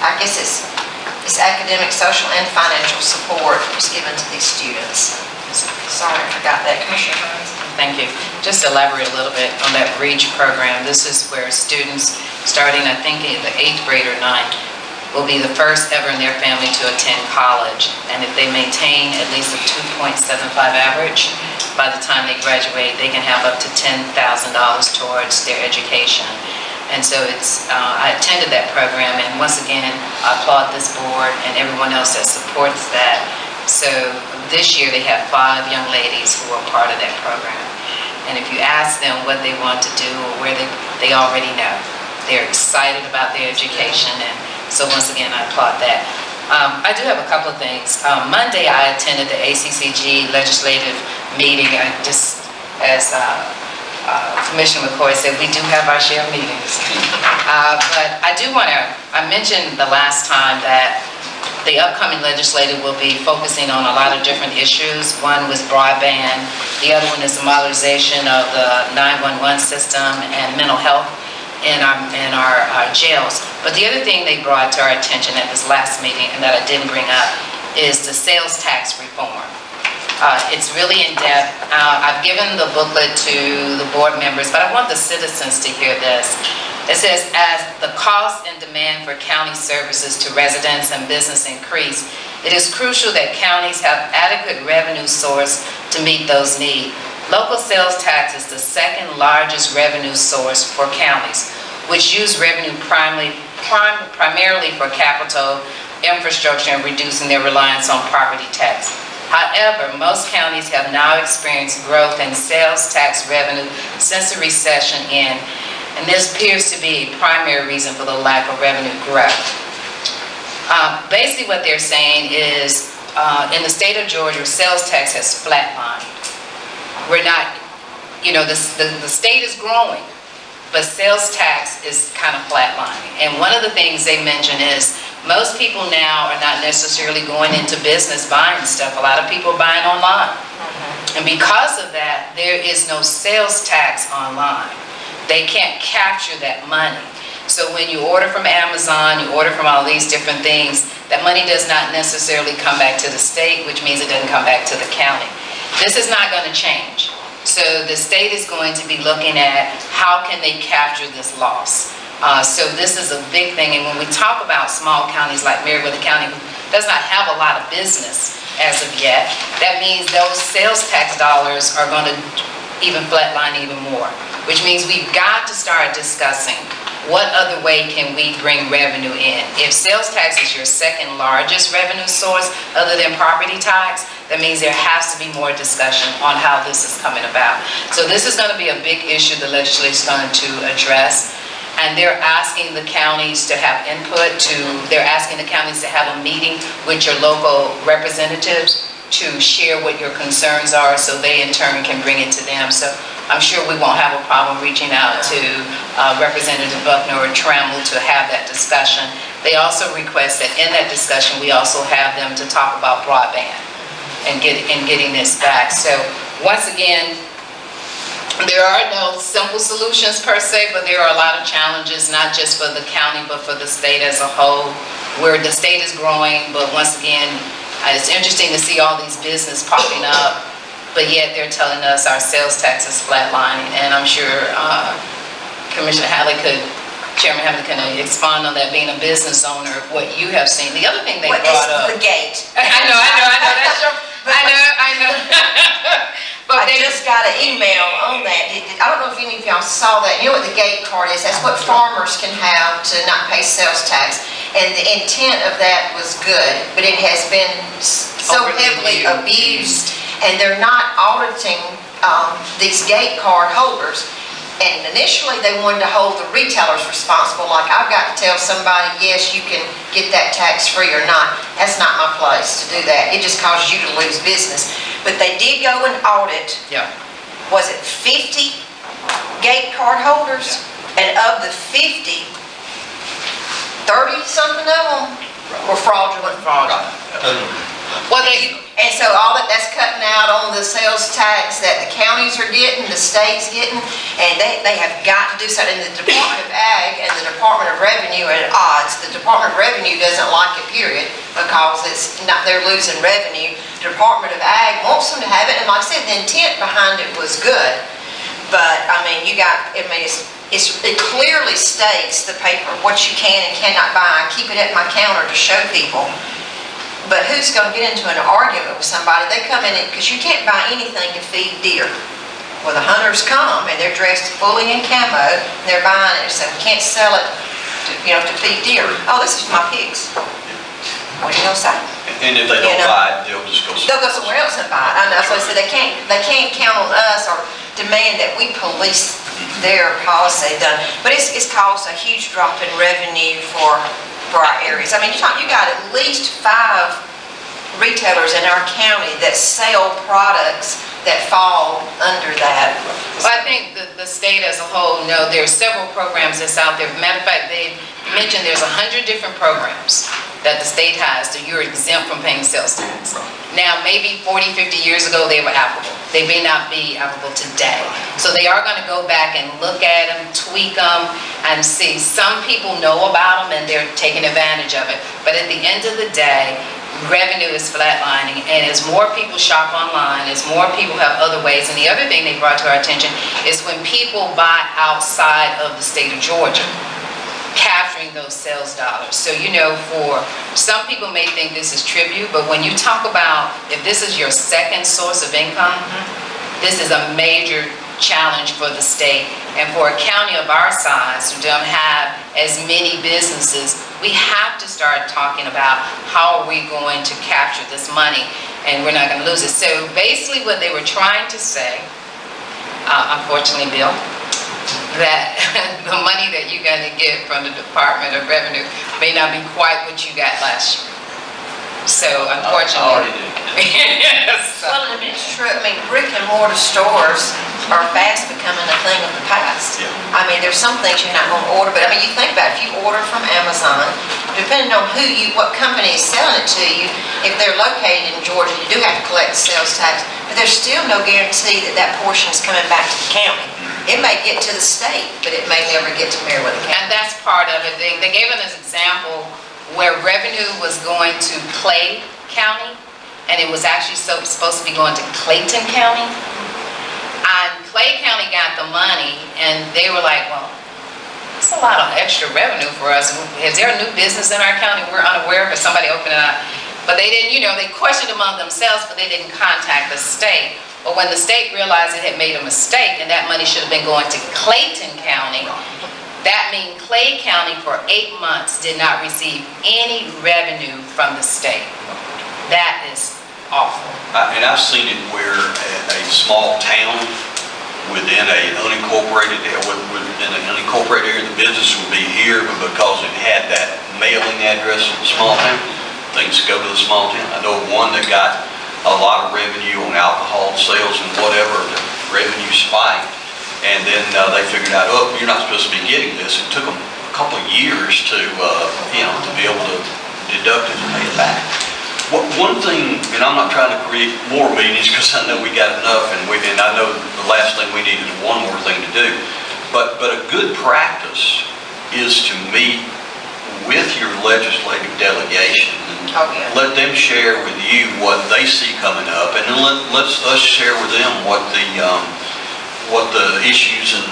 I guess it's academic, social, and financial support is given to these students. Sorry, I forgot that, Commissioner Hines. Thank you. Just elaborate a little bit on that REACH program. This is where students, starting I think in the 8th grade or 9th, will be the first ever in their family to attend college. And if they maintain at least a 2.75 average, by the time they graduate, they can have up to $10,000 towards their education. And so I attended that program, and once again, I applaud this board and everyone else that supports that. So this year they have 5 young ladies who are part of that program. And if you ask them what they want to do or where they already know. They're excited about their education, and so once again I applaud that. I do have a couple of things. Monday I attended the ACCG legislative meeting. Just as Commissioner McCoy said, we do have our share of meetings. But I do want to, I mentioned the last time that the upcoming legislature will be focusing on a lot of different issues. One was broadband. The other one is the modernization of the 911 system and mental health in our jails. But the other thing they brought to our attention at this last meeting, and that I didn't bring up, is the sales tax reform. It's really in depth. I've given the booklet to the board members, but I want the citizens to hear this. It says, as the cost and demand for county services to residents and business increase, it is crucial that counties have adequate revenue source to meet those needs. Local sales tax is the 2nd largest revenue source for counties, which use revenue primarily for capital infrastructure and reducing their reliance on property tax. However, most counties have now experienced growth in sales tax revenue since the recession ended, and this appears to be a primary reason for the lack of revenue growth. Basically what they're saying is, in the state of Georgia, sales tax has flatlined. We're not, the state is growing, but sales tax is kind of flatlining. And one of the things they mention is, most people now are not necessarily going into business buying stuff. A lot of people are buying online. And because of that, there is no sales tax online. They can't capture that money. So when you order from Amazon, you order from all these different things, that money does not necessarily come back to the state, which means it doesn't come back to the county. This is not going to change. So the state is going to be looking at how can they capture this loss. So this is a big thing. And when we talk about small counties like Meriwether County, who does not have a lot of business as of yet, that means those sales tax dollars are going to even flatline even more, which means we've got to start discussing what other way can we bring revenue in. If sales tax is your 2nd largest revenue source other than property tax, that means there has to be more discussion on how this is coming about. So this is going to be a big issue the legislature is going to address. and they're asking the counties to have input they're asking the counties to have a meeting with your local representatives to share what your concerns are, so they in turn can bring it to them. So I'm sure we won't have a problem reaching out to Representative Buckner or Trammell to have that discussion. They also request that in that discussion, we also have them to talk about broadband and getting this back. So once again, there are no simple solutions per se, but there are a lot of challenges, not just for the county, but for the state as a whole, where the state is growing, but once again, it's interesting to see all these businesses popping up, but yet they're telling us our sales tax is flatlining, and I'm sure Commissioner Chairman Hadley can expand on that, being a business owner, what you have seen. The other thing they brought up. The gate. I know, that's your, I know. But I just got an email on that. I don't know if any of y'all saw that. You know what the gate card is? That's what farmers can have to not pay sales tax. And the intent of that was good, but it has been so heavily abused, and they're not auditing these gate card holders. And initially they wanted to hold the retailers responsible, like I've got to tell somebody, yes, you can get that tax free or not. That's not my place to do that. It just causes you to lose business. But they did go and audit, was it 50 gate card holders? And of the 50, 30-something of them were fraudulent. Well, and so all that's cutting out on the sales tax that the counties are getting, the state's getting, and they have got to do something. The Department of Ag and the Department of Revenue are at odds. The Department of Revenue doesn't like it, period, because they're losing revenue. The Department of Ag wants them to have it, and like I said, the intent behind it was good. But I mean, it clearly states the paper what you can and cannot buy. I keep it at my counter to show people. But who's going to get into an argument with somebody? They come in, because you can't buy anything to feed deer. Well, the hunters come, and they're dressed fully in camo, and they're buying it, so we can't sell it to feed deer. Oh, this is my pigs. What are you going to say? And if they don't buy it, they'll just go somewhere else and buy it. I know, so they can't count on us or demand that we police their policy done. But it's caused a huge drop in revenue for our areas. I mean, you got at least 5 retailers in our county that sell products that fall under that. Well, I think the state as a whole, there's several programs that's out there. Matter of fact, they mentioned there's 100 different programs that the state has that you're exempt from paying sales tax. Now, maybe 40, 50 years ago, they were applicable. They may not be applicable today. So they are going to go back and look at them, tweak them, and see. Some people know about them and they're taking advantage of it. But at the end of the day, revenue is flatlining, and as more people shop online, as more people have other ways, and the other thing they brought to our attention is when people buy outside of the state of Georgia, capturing those sales dollars. So, for some people may think this is tribute, but when you talk about if this is your second source of income, this is a major challenge for the state. And for a county of our size who don't have as many businesses, we have to start talking about how are we going to capture this money, and we're not going to lose it. So basically what they were trying to say, unfortunately, Bill, that the money that you're going to get from the Department of Revenue may not be quite what you got last year. So unfortunately, well, I mean, it's true. I mean, brick and mortar stores are fast becoming a thing of the past. I mean, there's some things you're not going to order, but I mean, you think about it, if you order from Amazon, depending on what company is selling it to you, if they're located in Georgia, you do have to collect the sales tax, but there's still no guarantee that portion is coming back to the county. It may get to the state, but it may never get to Meriwether County. And that's part of it. They gave us an example where revenue was going to Clay County, and it was actually supposed to be going to Clayton County. And Clay County got the money, and they were like, well, it's a lot of extra revenue for us. Is there a new business in our county we're unaware of, or somebody opened it up? But they didn't, they questioned among themselves, but they didn't contact the state. But when the state realized it had made a mistake and that money should have been going to Clayton County, that means Clay County for 8 months did not receive any revenue from the state. That is awful. And I've seen it where a small town within an unincorporated area, the business would be here, but because it had that mailing address in the small town, things go to the small town. I know one that got a lot of revenue on alcohol sales and whatever, the revenue spiked, and then they figured out, oh, you're not supposed to be getting this. It took them a couple of years to, to be able to deduct it and pay it back. One thing, and I'm not trying to create more meetings because I know we got enough, and I know the last thing we need is one more thing to do. But a good practice is to meet with your legislative delegation and let them share with you what they see coming up, and then let us share with them what the issues and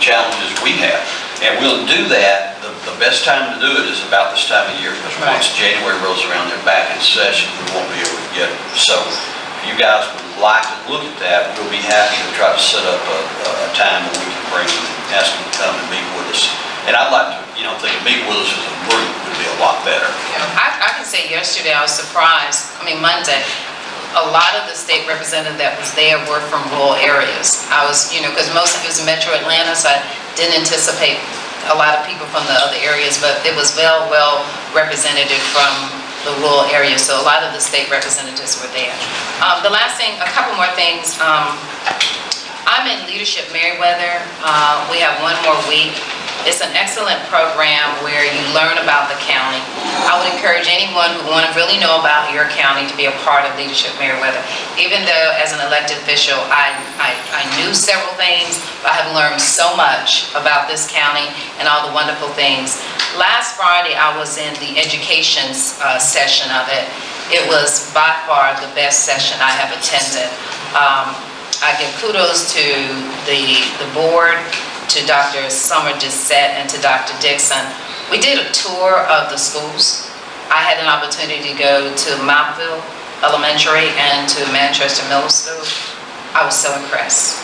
challenges we have. And we'll do that. The best time to do it is about this time of year, because once January rolls around, they're back in session. We won't be able to get it. So if you guys would like to look at that, we'll be happy to try to set up a time when we can bring them, ask them to come and meet with us. And I'd like to, think meet with us as a group would be a lot better. I can say yesterday I was surprised, Monday, a lot of the state representative that was there were from rural areas. I was, because most of it was Metro Atlanta, so I didn't anticipate a lot of people from the other areas, but it was well represented from the rural areas, so a lot of the state representatives were there. The last thing, a couple more things. I'm in Leadership Meriwether. We have one more week. It's an excellent program where you learn about the county. I would encourage anyone who want to really know about your county to be a part of Leadership Meriwether. Even though as an elected official, I knew several things, but I have learned so much about this county and all the wonderful things. Last Friday, I was in the education session of it. It was by far the best session I have attended. I give kudos to the board, to Dr. Summer Dissett and to Dr. Dixon. We did a tour of the schools. I had an opportunity to go to Mountville Elementary and to Manchester Middle School. I was so impressed.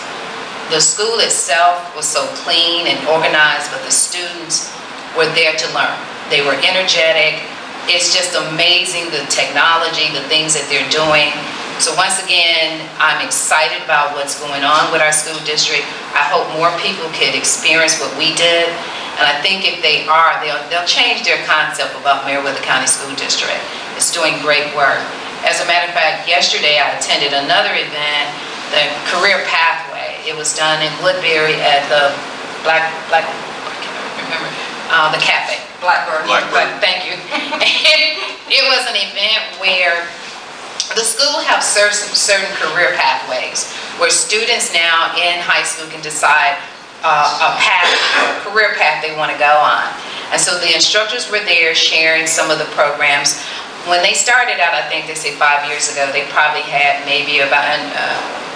The school itself was so clean and organized, but the students were there to learn. They were energetic. It's just amazing, the technology, the things that they're doing. So once again, I'm excited about what's going on with our school district. I hope more people could experience what we did. And I think if they are, they'll change their concept about Meriwether County School District. It's doing great work. As a matter of fact, yesterday I attended another event, the Career Pathway. It was done in Woodbury at the I can't remember, the cafe. Blackbird. Thank you. It was an event where the school has certain career pathways where students now in high school can decide a career path they want to go on. And so the instructors were there sharing some of the programs. When they started out, I think they say 5 years ago, they probably had maybe about,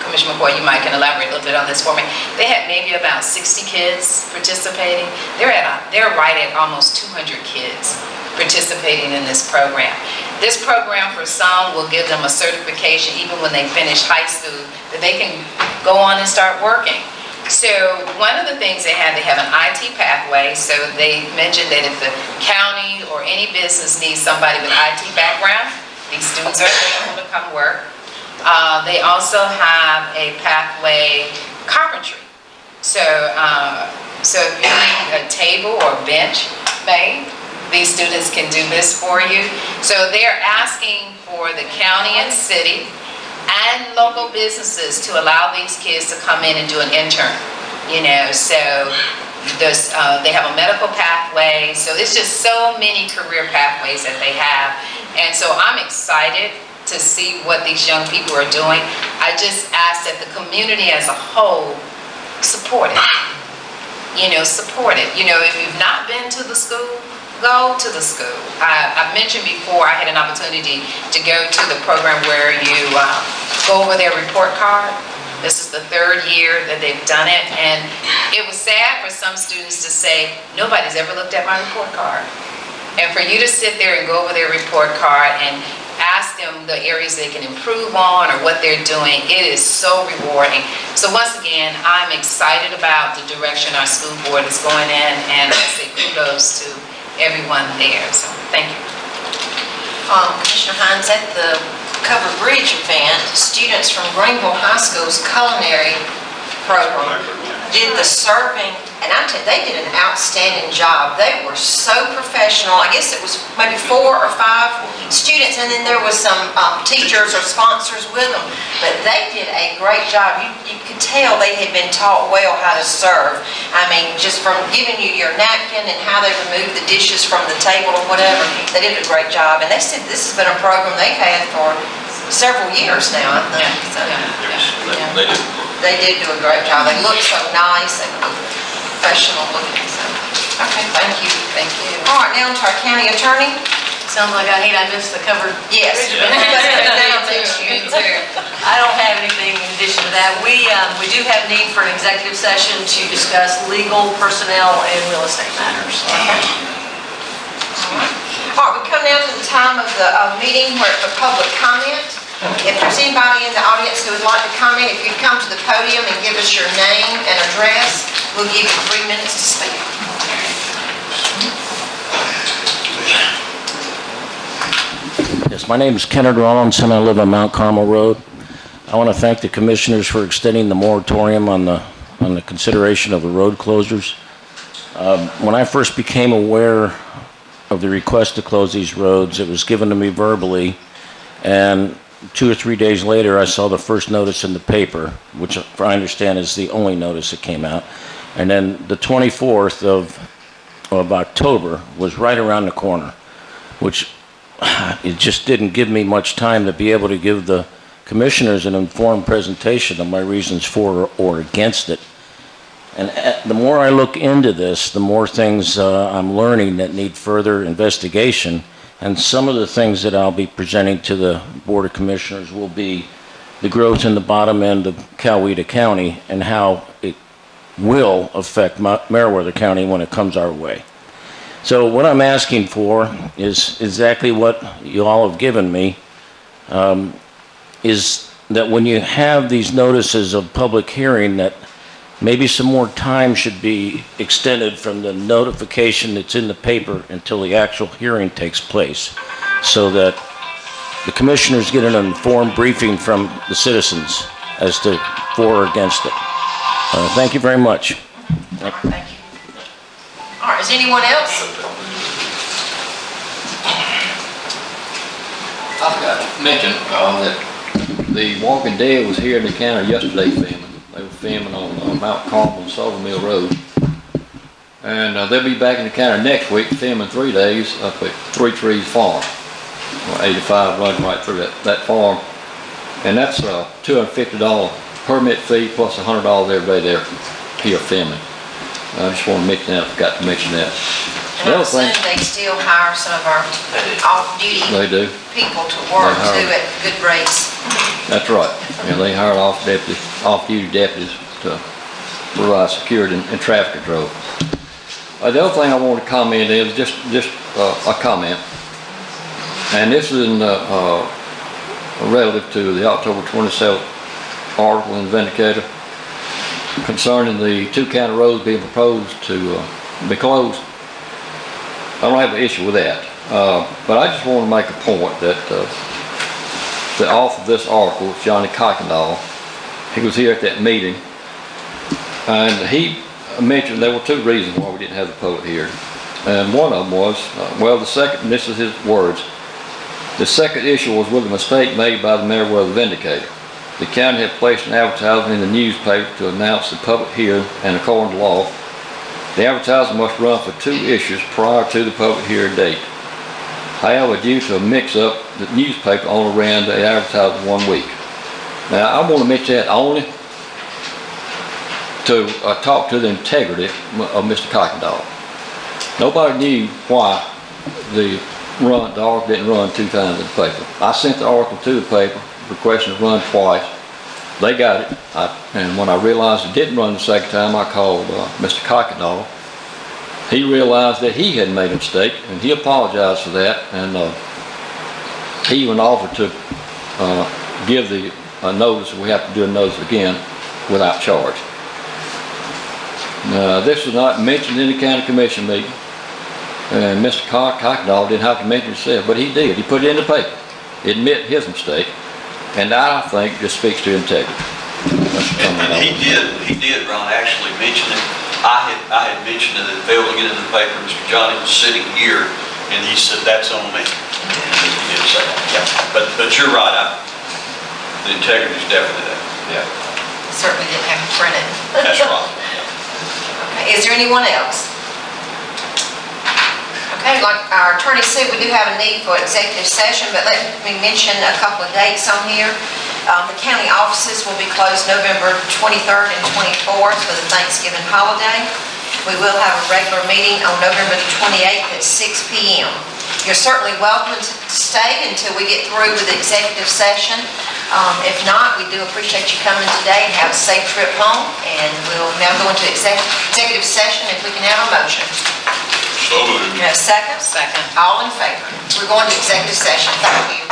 Commissioner McCoy, you might can elaborate a little bit on this for me. They had maybe about 60 kids participating. They're right at almost 200 kids participating in this program. This program for some will give them a certification even when they finish high school that they can go on and start working. So one of the things they have an IT pathway. So they mentioned that if the county or any business needs somebody with IT background, these students are able to come work. They also have a pathway carpentry. So if you need a table or bench made, these students can do this for you. So they're asking for the county and city and local businesses to allow these kids to come in and do an intern. So they have a medical pathway. So it's just so many career pathways that they have. And so I'm excited to see what these young people are doing. I just ask that the community as a whole support it. Support it. If you've not been to the school, go to the school. I've mentioned before, I had an opportunity to go to the program where you go over their report card. This is the 3rd year that they've done it, and it was sad for some students to say, nobody's ever looked at my report card. And for you to sit there and go over their report card and ask them the areas they can improve on or what they're doing, it is so rewarding. So once again, I'm excited about the direction our school board is going in, and I say kudos to everyone there. So thank you. Commissioner Hines, at the Covered Bridge event, students from Greenville High School's culinary program did the serving, and I tell you, they did an outstanding job. They were so professional. I guess it was maybe 4 or 5 students, and then there was some teachers or sponsors with them. But they did a great job. You could tell they had been taught well how to serve. I mean, just from giving you your napkin and how they remove the dishes from the table or whatever, they did a great job. And they said this has been a program they've had for several years now, I think. So, They did. they did do a great job. They look so nice and professional looking. So, okay, thank you. Thank you. All right, now to our county attorney. Sounds like I missed the covered. Yes. I don't have anything in addition to that. We do have need for an executive session to discuss legal, personnel, and real estate matters. All right, we come now to the time of the meeting where for public comment. If there's anybody in the audience who would like to comment, if you'd come to the podium and give us your name and address, we'll give you 3 minutes to speak. Yes, my name is Kenneth Rollins and I live on Mount Carmel Road. I want to thank the commissioners for extending the moratorium on the consideration of the road closures. When I first became aware of the request to close these roads, it was given to me verbally, and 2 or 3 days later I saw the first notice in the paper, which I understand is the only notice that came out, and then the 24th of October was right around the corner, which it just didn't give me much time to be able to give the commissioners an informed presentation of my reasons for or against it. And the more I look into this, the more things I'm learning that need further investigation. And some of the things that I'll be presenting to the Board of Commissioners will be the growth in the bottom end of Coweta County and how it will affect Meriwether County when it comes our way. So what I'm asking for is exactly what you all have given me, is that when you have these notices of public hearing, that maybe some more time should be extended from the notification that's in the paper until the actual hearing takes place, so that the commissioners get an informed briefing from the citizens as to for or against it. Thank you very much. Thank you. All right, is anyone else? I've got to mention that the Walking Dead was here in the county yesterday filming. They were filming on Mount Carmel and Silver Mill Road. And they'll be back in the county next week filming 3 days up at Three Trees Farm. 85 runs right through that farm. And that's a $250 permit fee plus $100 every day they're here filming. I just want to mention that. I forgot to mention that. And I assume they still hire some of our off-duty people to work too at good rates. That's right. Yeah, they hire off-duty deputies to provide security and traffic control. The other thing I want to comment is just a comment, and this is in relative to the October 27th article in the Vindicator concerning the 2 county roads being proposed to be closed. I don't have an issue with that, but I just want to make a point that the author of this article, Johnny Kuykendall, he was here at that meeting, and he mentioned there were 2 reasons why we didn't have the public hearing. And one of them was, well, the second, and this is his words, the second issue was with a mistake made by the Meriwether Vindicator. The county had placed an advertisement in the newspaper to announce the public hearing, and according to law, the advertisement must run for 2 issues prior to the public hearing date. However, due to a mix-up, the newspaper only ran the advertisement 1 week. Now, I want to mention that only to talk to the integrity of Mr. Kuykendall. Nobody knew why the article didn't run 2 times in the paper. I sent the article to the paper, requesting to run twice. They got it, and when I realized it didn't run the second time, I called Mr. Kuykendall. He realized that he had made a mistake, and he apologized for that, and he even offered to give the notice. We have to do a notice again without charge. This was not mentioned in the county commission meeting, and Mr. Kuykendall didn't have to mention it himself, but he did. He put it in the paper, admit his mistake, and that, I think, just speaks to integrity. That's coming And out. he did, Ron, actually mention it. I had mentioned it, it failed to get in the paper. Mr. Johnny was sitting here, and he said, that's on me. He did say that, yeah. But you're right, the integrity's definitely there. Yeah. Certainly didn't have to print it. That's right. Okay, is there anyone else? Okay, like our attorney said, we do have a need for executive session, but let me mention a couple of dates on here. The county offices will be closed November 23rd and 24th for the Thanksgiving holiday. We will have a regular meeting on November the 28th at 6 p.m. You're certainly welcome to stay until we get through with the executive session. If not, we do appreciate you coming today and have a safe trip home. And we'll now go into executive session if we can have a motion. So moved. You have a second? Second. All in favor? We're going to executive session. Thank you.